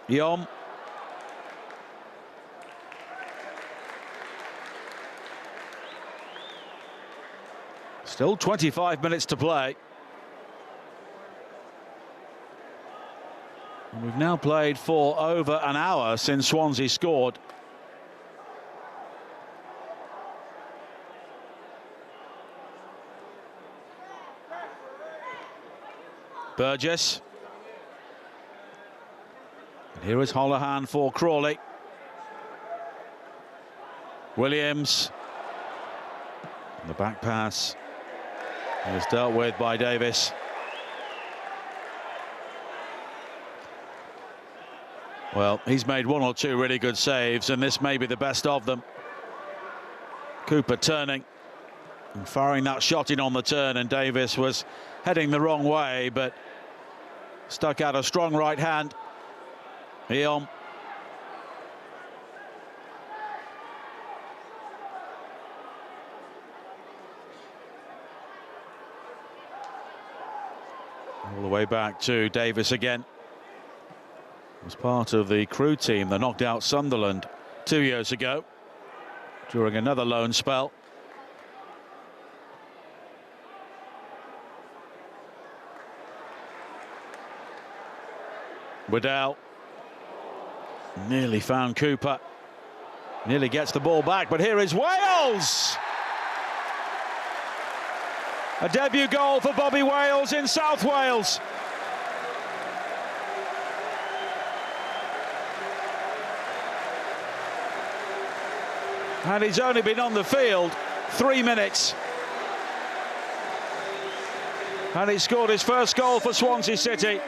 Eom. Still 25 minutes to play. And we've now played for over an hour since Swansea scored. Burgess. And here is Holohan for Crawley. Williams. And the back pass is dealt with by Davis. Well, he's made one or two really good saves, and this may be the best of them. Cooper turning and firing that shot in on the turn, and Davis was heading the wrong way, but stuck out a strong right hand. Eom. All the way back to Davis again. Was part of the Crew team that knocked out Sunderland 2 years ago during another loan spell. Waddell nearly found Cooper, nearly gets the ball back, but here is Wales! A debut goal for Bobby Wales in South Wales. And he's only been on the field 3 minutes. And he scored his first goal for Swansea City.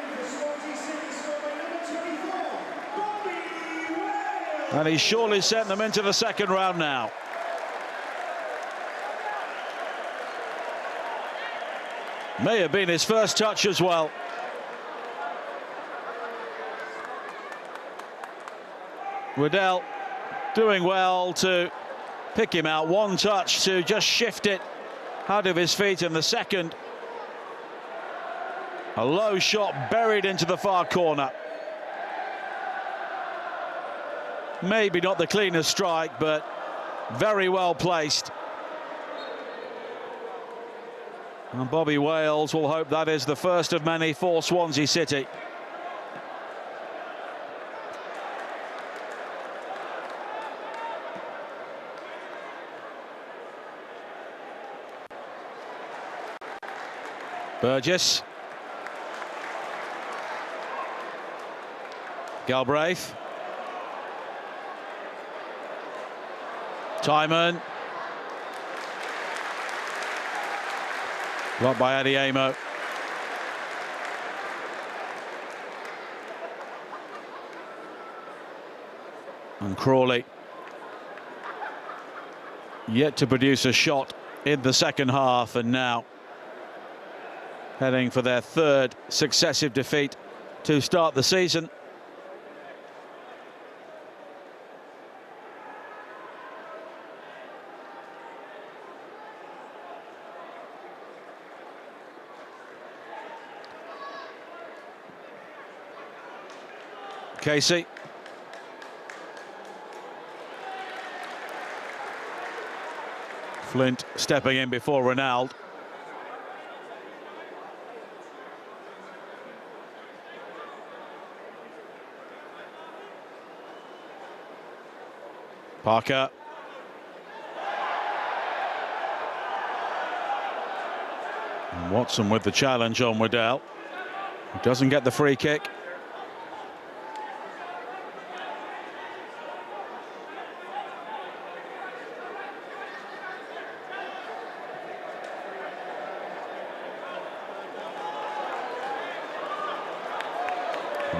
And he's surely sent them into the second round now. May have been his first touch as well. Waddell doing well to pick him out. One touch to just shift it out of his feet, and the second, a low shot buried into the far corner. Maybe not the cleanest strike, but very well placed. And Bobby Wales will hope that is the first of many for Swansea City. Burgess. Galbraith. Timon. Blocked by Adiemo. And Crawley yet to produce a shot in the second half, and now heading for their third successive defeat to start the season. Casey. Flint stepping in before Ronaldo. Parker. And Watson with the challenge on Waddell. He doesn't get the free kick.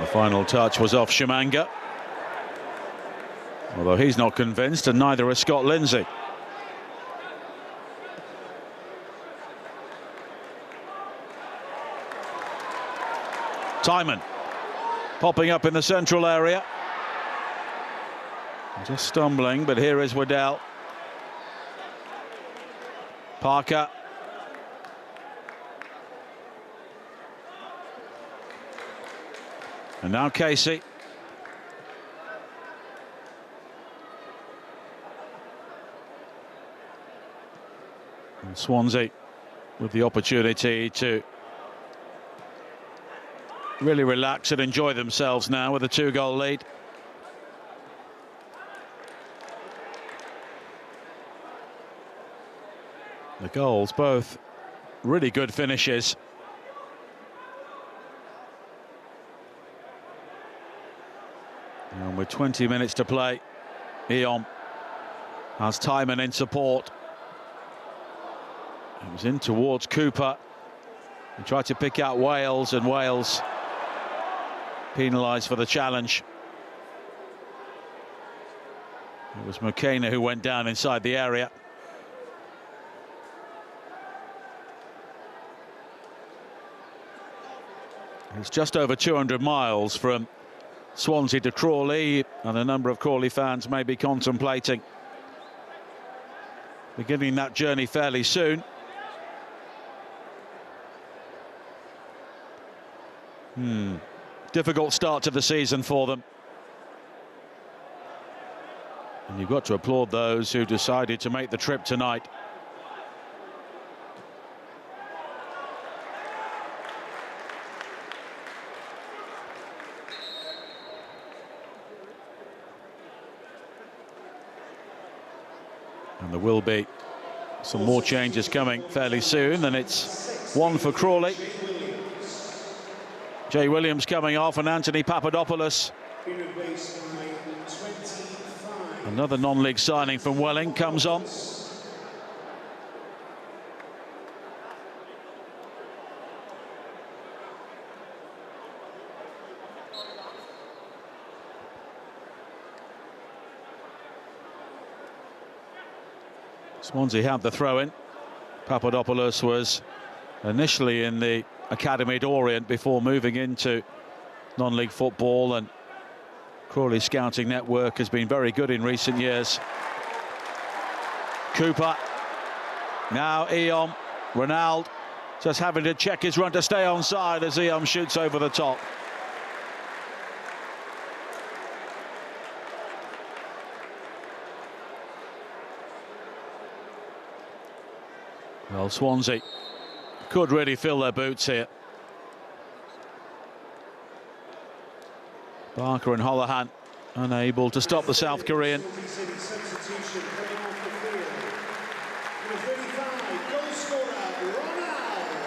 The final touch was off Shimanga, although he's not convinced, and neither is Scott Lindsay. Timon popping up in the central area, just stumbling, but here is Waddell. Parker. And now Casey. And Swansea with the opportunity to really relax and enjoy themselves now with a 2-goal lead. The goals, both really good finishes. And with 20 minutes to play, Eon has Timon in support. It was in towards Cooper. He tried to pick out Wales, and Wales penalised for the challenge. It was McKenna who went down inside the area. It's just over 200 miles from Swansea to Crawley, and a number of Crawley fans may be contemplating beginning that journey fairly soon. Difficult start to the season for them. And you've got to applaud those who decided to make the trip tonight. And there will be some more changes coming fairly soon, and it's one for Crawley. Jay Williams coming off, and Anthony Papadopoulos. Another non-league signing from Welling comes on. Swansea had the throw-in. Papadopoulos was initially in the academy at Orient before moving into non-league football, and Crawley's scouting network has been very good in recent years. Cooper. Now Eon. Ronald just having to check his run to stay onside as Eon shoots over the top. Well, Swansea could really fill their boots here. Barker and Holohan unable to stop the South Korean.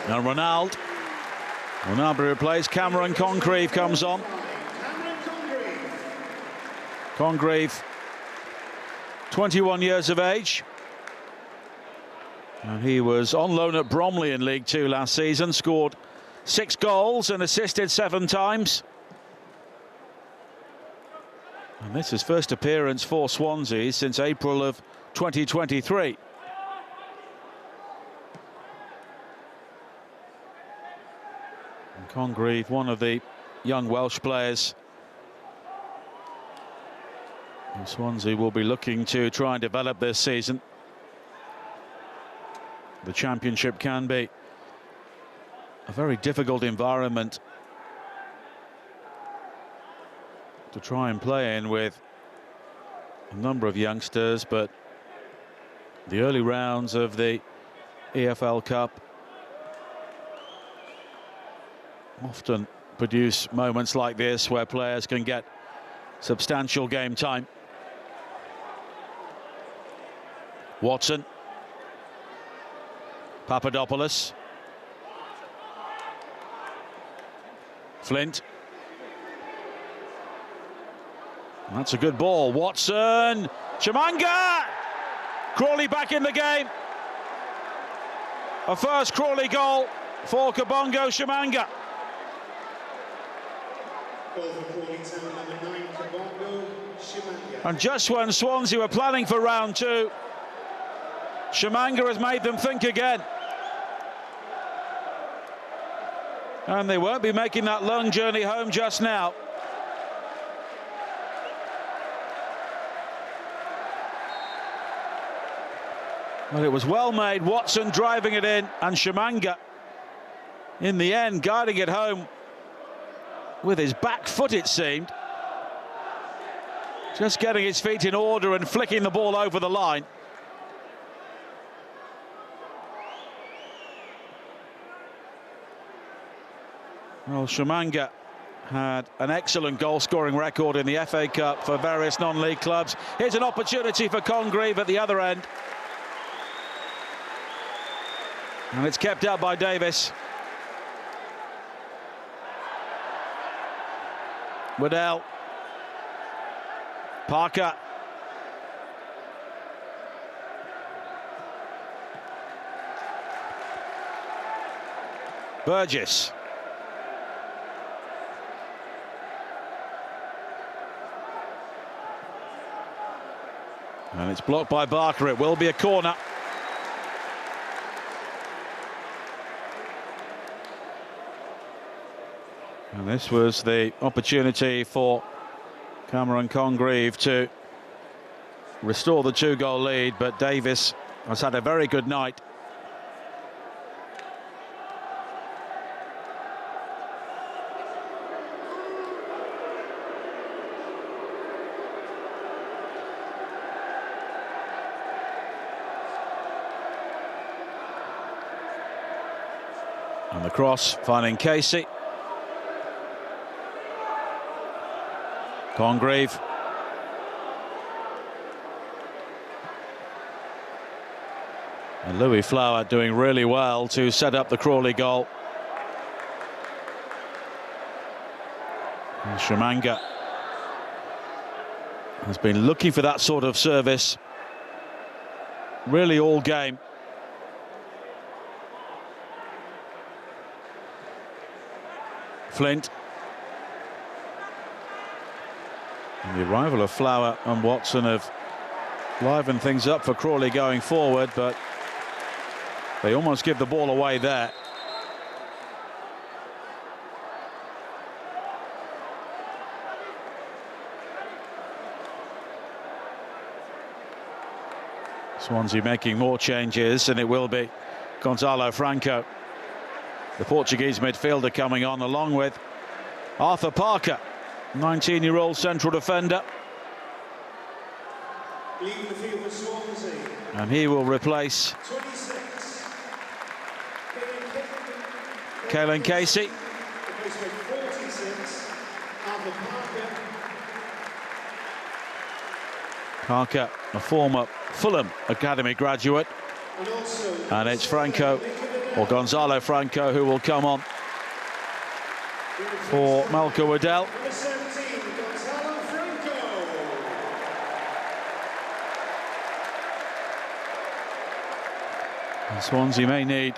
Now Ronald will be replaced. Cameron Congreve comes on. Congreve, 21 years of age. And he was on loan at Bromley in League Two last season, scored 6 goals and assisted 7 times. And this is his first appearance for Swansea since April of 2023. And Congreve, one of the young Welsh players who Swansea will be looking to try and develop this season. The Championship can be a very difficult environment to try and play in with a number of youngsters, but the early rounds of the EFL Cup often produce moments like this where players can get substantial game time. Watson. Papadopoulos. Flint. That's a good ball. Watson. Shimanga. Crawley back in the game. A first Crawley goal for Kabongo Shimanga. Goal for Crawley Town, number 9, Carabao Cup. And just when Swansea were planning for round 2, Shimanga has made them think again. And they won't be making that long journey home just now. Well, it was well made. Watson driving it in, and Shimanga, in the end, guiding it home with his back foot, it seemed. Just getting his feet in order and flicking the ball over the line. Well, Shimanga had an excellent goal-scoring record in the FA Cup for various non-league clubs. Here's an opportunity for Congreve at the other end. And it's kept out by Davis. Waddell. Parker. Burgess. And it's blocked by Barker. It will be a corner. And this was the opportunity for Cameron Congreve to restore the 2-goal lead, but Davis has had a very good night. And the cross finding Casey. Congreve. And Louis Flower doing really well to set up the Crawley goal. And Shimanga has been looking for that sort of service really all game. Flint. And the arrival of Flower and Watson have livened things up for Crawley going forward, but they almost give the ball away there. Swansea making more changes, and it will be Gonzalo Franco, the Portuguese midfielder, coming on, along with Arthur Parker, 19-year-old central defender. Leaving the field for Swansea. And he will replace 26. Caelan Casey. Replacement 46. Arthur Parker. Parker, a former Fulham Academy graduate. And it's Franco, or Gonzalo Franco, who will come on for Malcolm Waddell. Number 17, Gonzalo Franco. And Swansea may need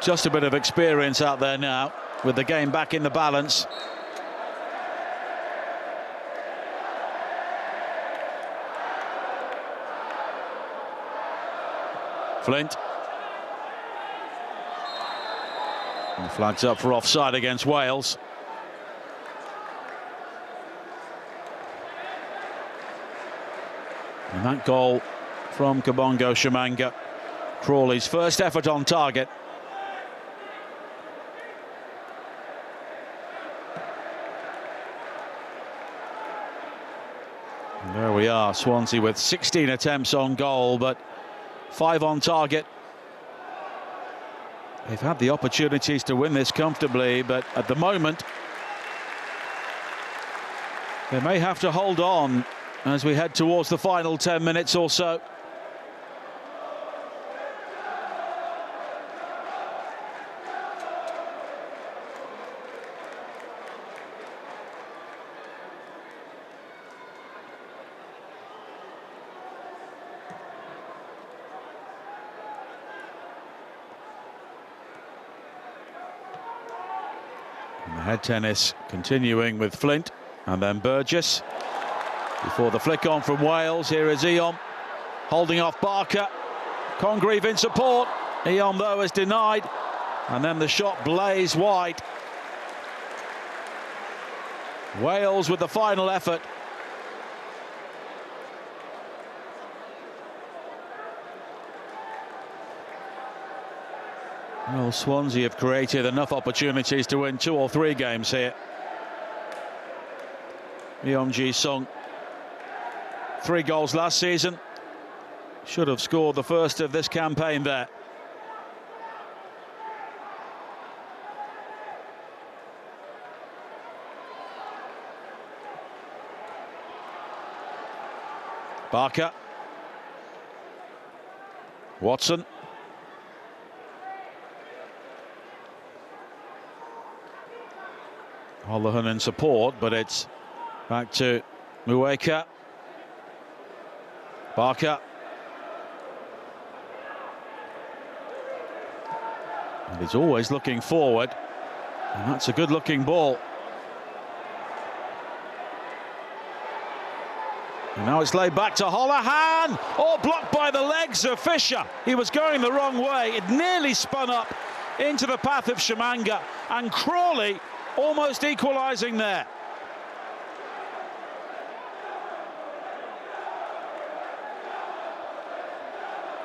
just a bit of experience out there now, with the game back in the balance. Flint. And the flag's up for offside against Wales. And that goal from Kabongo Shimanga, Crawley's first effort on target. And there we are, Swansea with 16 attempts on goal, but 5 on target. They've had the opportunities to win this comfortably, but at the moment they may have to hold on as we head towards the final 10 minutes or so. And the head tennis continuing with Flint. And then Burgess. Before the flick on from Wales, here is Eon holding off Barker. Congreve in support. Eon, though, is denied. And then the shot blazed wide. Wales with the final effort. Well, Swansea have created enough opportunities to win 2 or 3 games here. Yeon Ji-sung, 3 goals last season. Should have scored the first of this campaign there. Barker. Watson. Holohan in support, but it's back to Mueka. Barker. And he's always looking forward. And that's a good-looking ball. And now it's laid back to Holohan. Oh, blocked by the legs of Fisher. He was going the wrong way. It nearly spun up into the path of Shamanga. And Crawley almost equalising there.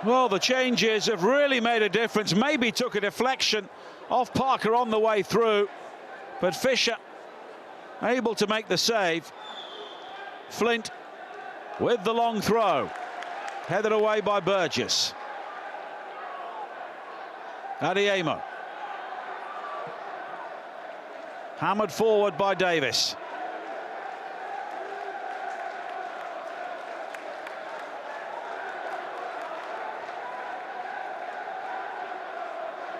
Well, the changes have really made a difference. Maybe took a deflection off Parker on the way through, but Fisher able to make the save. Flint with the long throw, headed away by Burgess. Adiemo. Hammered forward by Davis.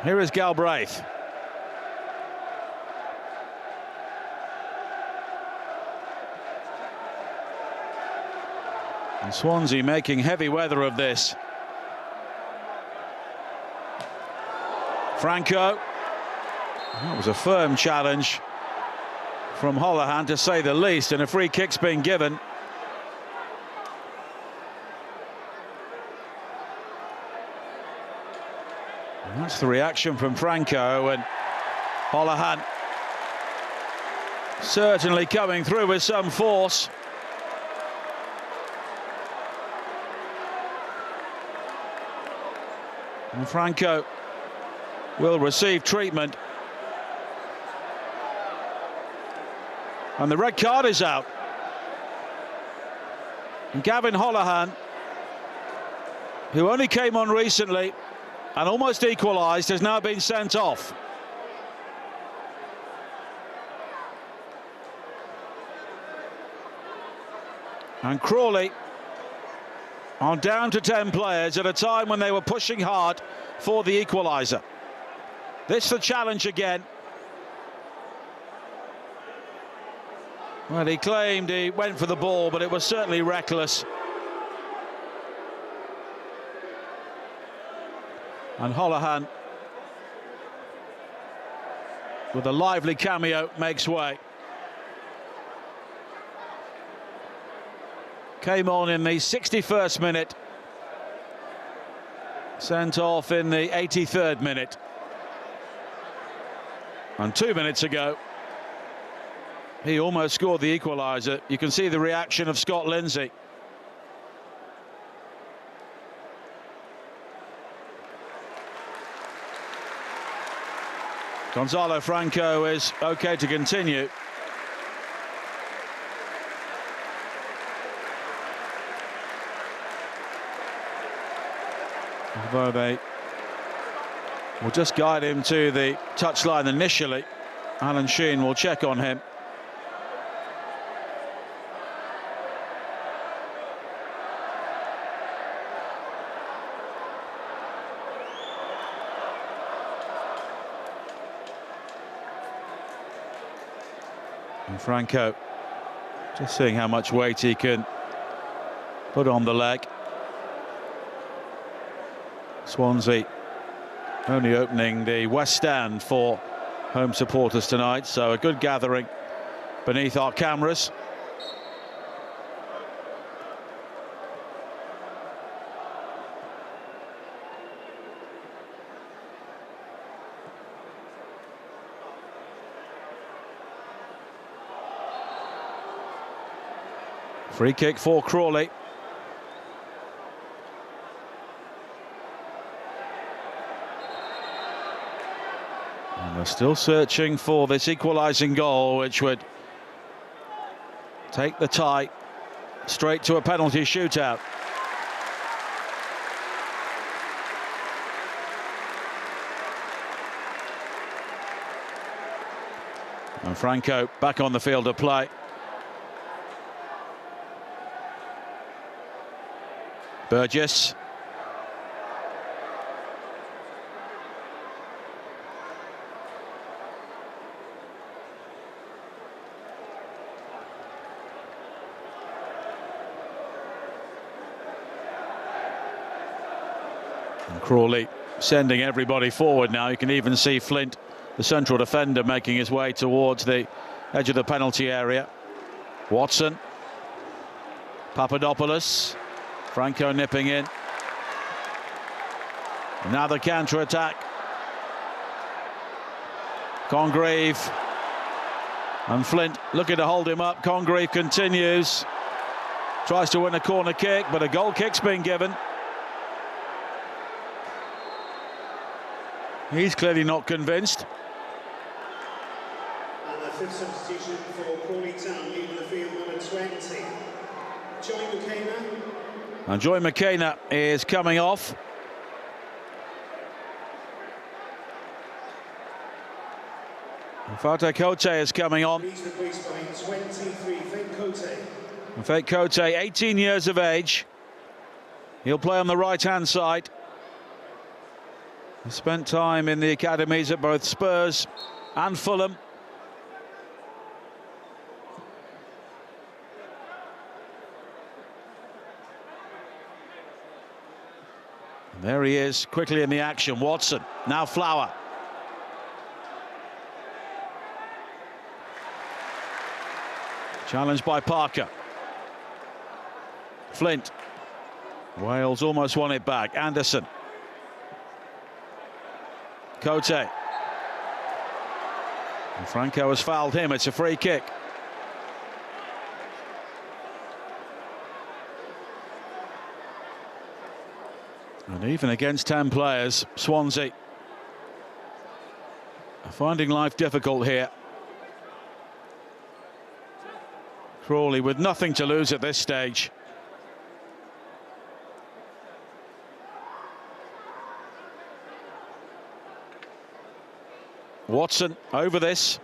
Here is Galbraith. And Swansea making heavy weather of this. Franco. That was a firm challenge from Holohan, to say the least, and a free kick's been given. And that's the reaction from Franco, and Holohan certainly coming through with some force. And Franco will receive treatment. And the red card is out. And Gavin Holohan, who only came on recently and almost equalised, has now been sent off. And Crawley are down to 10 players at a time when they were pushing hard for the equaliser. This the challenge again. Well, he claimed he went for the ball, but it was certainly reckless. And Holohan, with a lively cameo, makes way. Came on in the 61st minute. Sent off in the 83rd minute. And 2 minutes ago, he almost scored the equaliser. You can see the reaction of Scott Lindsay. Gonzalo Franco is okay to continue. Although they will just guide him to the touchline initially. Alan Sheen will check on him. And Franco just seeing how much weight he can put on the leg. Swansea only opening the West Stand for home supporters tonight, so a good gathering beneath our cameras. Free kick for Crawley. And they're still searching for this equalising goal, which would take the tie straight to a penalty shootout. And Franco back on the field of play. Burgess. And Crawley sending everybody forward now. You can even see Flint, the central defender, making his way towards the edge of the penalty area. Watson. Papadopoulos. Franco nipping in. And now the counter-attack. Congreve. And Flint looking to hold him up. Congreve continues. Tries to win a corner kick, but a goal kick's been given. He's clearly not convinced. And the fifth substitution for Crawley Town, leaving the field, number 20. Joy McKenna. And Joy McKenna is coming off. Fate Kote is coming on. He's replaced by 23, Fate Kote. Fate Kote, 18 years of age. He'll play on the right-hand side. He spent time in the academies at both Spurs and Fulham. And there he is, quickly in the action. Watson, now Flower. Challenged by Parker. Flint. Wales almost won it back. Anderson. Cote. And Franco has fouled him. It's a free kick. And even against 10 players, Swansea are finding life difficult here. Crawley with nothing to lose at this stage. Watson over this.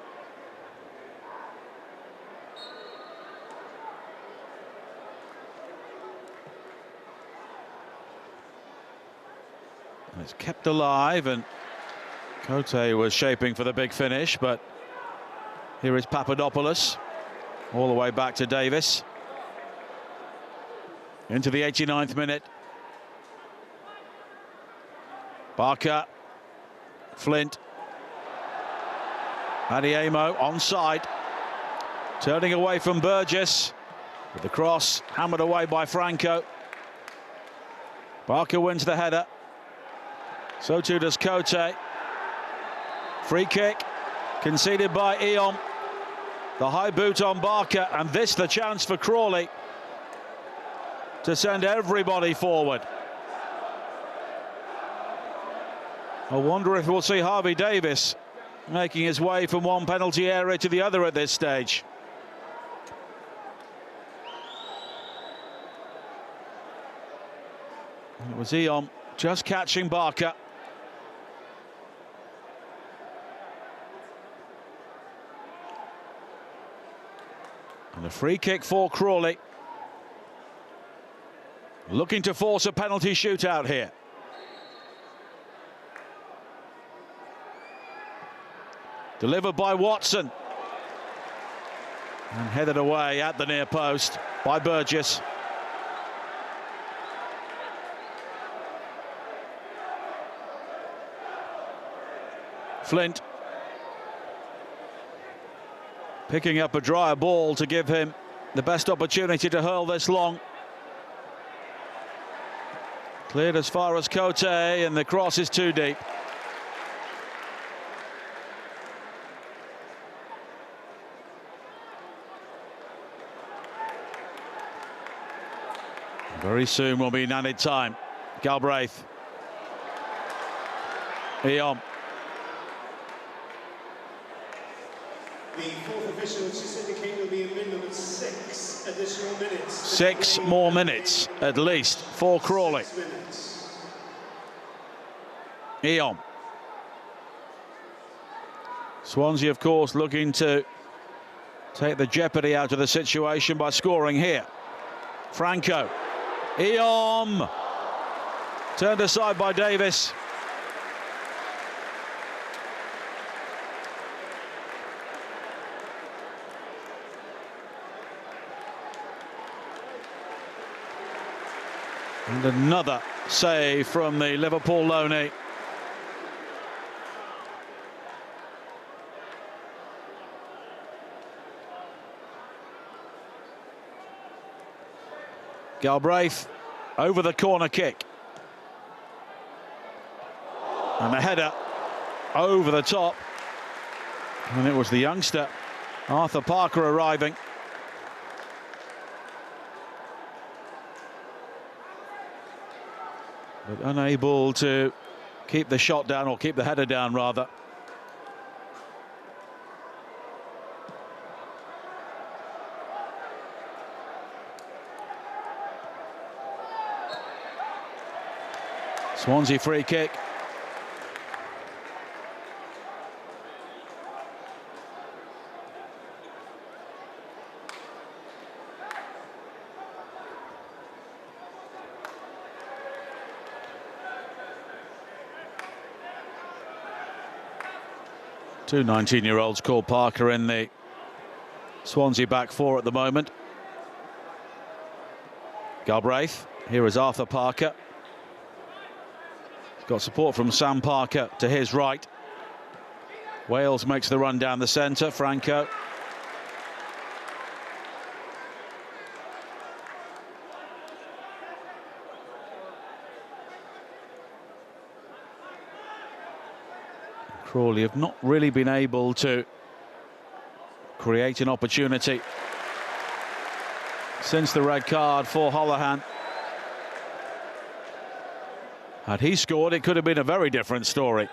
And it's kept alive, and Cote was shaping for the big finish, but here is Papadopoulos. All the way back to Davis. Into the 89th minute. Barker. Flint. Adiemo onside. Turning away from Burgess. With the cross hammered away by Franco. Barker wins the header. So too does Cote. Free kick. Conceded by Eon. The high boot on Barker, and this the chance for Crawley to send everybody forward. I wonder if we'll see Harvey Davis making his way from one penalty area to the other at this stage. It was Eon just catching Barker. And a free kick for Crawley. Looking to force a penalty shootout here. Delivered by Watson. And headed away at the near post by Burgess. Flint. Picking up a drier ball to give him the best opportunity to hurl this long. Cleared as far as Cote, and the cross is too deep. Very soon will be added time. Galbraith. Eon. The fourth official just indicated will be a minimum of 6 additional minutes. 6 more minutes, at least, for Crawley. Eon. Swansea, of course, looking to take the jeopardy out of the situation by scoring here. Franco. Eon. Turned aside by Davis. And another save from the Liverpool loanee. Galbraith over the corner kick. And a header over the top. And it was the youngster, Arthur Parker, arriving. But unable to keep the shot down, or keep the header down, rather. Swansea free kick. Two 19-year-olds called Parker in the Swansea back four at the moment. Galbraith. Here is Arthur Parker. He's got support from Sam Parker to his right. Wales makes the run down the centre. Franco. Crawley have not really been able to create an opportunity since the red card for Holohan. Had he scored, it could have been a very different story.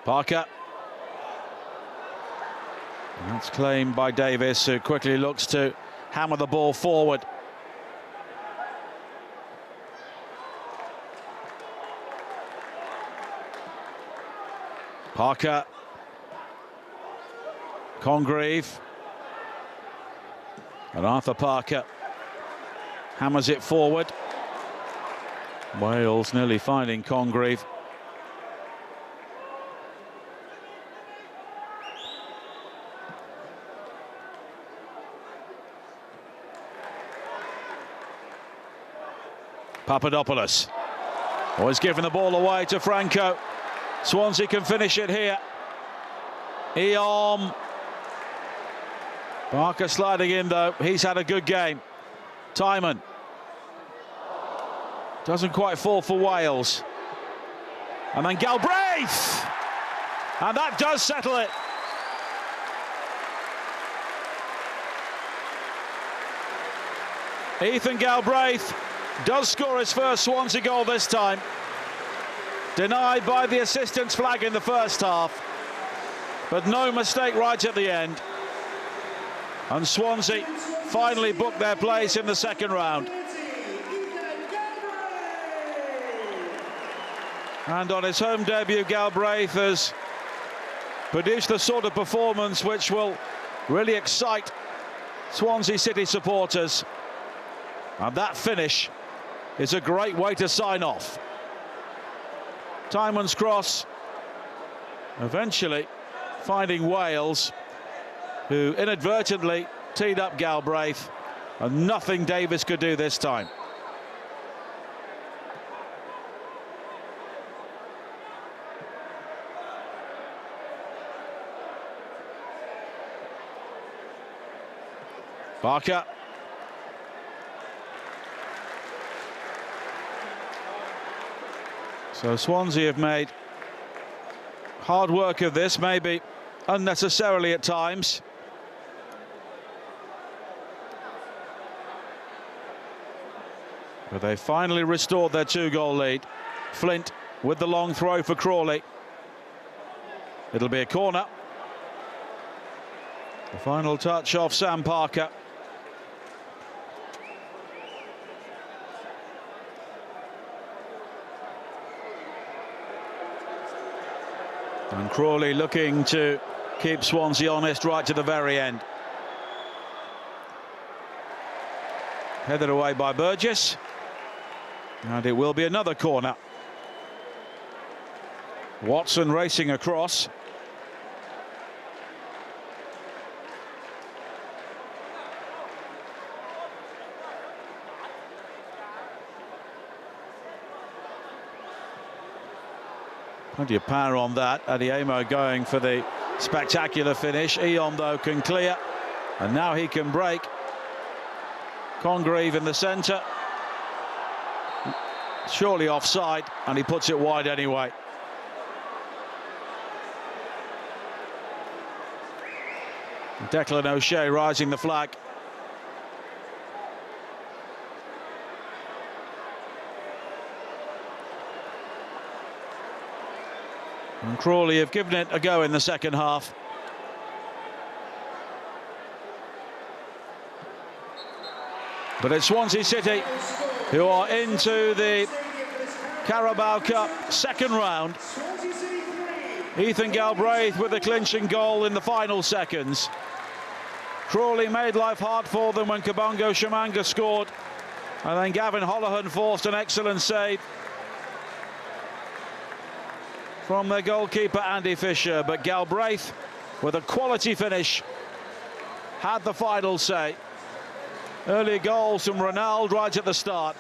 Parker. And that's claimed by Davis, who quickly looks to hammer the ball forward. Parker. Congreve. And Arthur Parker hammers it forward. Wales nearly finding Congreve. Papadopoulos. Always giving the ball away to Franco. Swansea can finish it here. Eom. Parker sliding in, though. He's had a good game. Timon. Doesn't quite fall for Wales. And then Galbraith! And that does settle it. Ethan Galbraith does score his first Swansea goal this time. Denied by the assistant's flag in the first half. But no mistake right at the end. And Swansea finally booked their place in the second round. And on his home debut, Galbraith has produced the sort of performance which will really excite Swansea City supporters. And that finish is a great way to sign off. Timon's cross eventually finding Wales, who inadvertently teed up Galbraith, and nothing Davis could do this time. Barker. So Swansea have made hard work of this, maybe unnecessarily at times. But they finally restored their 2-goal lead. Flint with the long throw for Crawley. It'll be a corner. The final touch off Sam Parker. And Crawley looking to keep Swansea honest right to the very end. Headed away by Burgess. And it will be another corner. Watson racing across. Plenty of power on that. Adiemo going for the spectacular finish. Eon, though, can clear. And now he can break. Congreve in the centre. Surely offside, and he puts it wide anyway. Declan O'Shea rising the flag. And Crawley have given it a go in the second half. But it's Swansea City who are into the Carabao Cup second round. Ethan Galbraith with the clinching goal in the final seconds. Crawley made life hard for them when Kabongo Shamanga scored. And then Gavin Holohan forced an excellent save from their goalkeeper Andy Fisher. But Galbraith, with a quality finish, had the final say. Early goals from Ronaldo right at the start.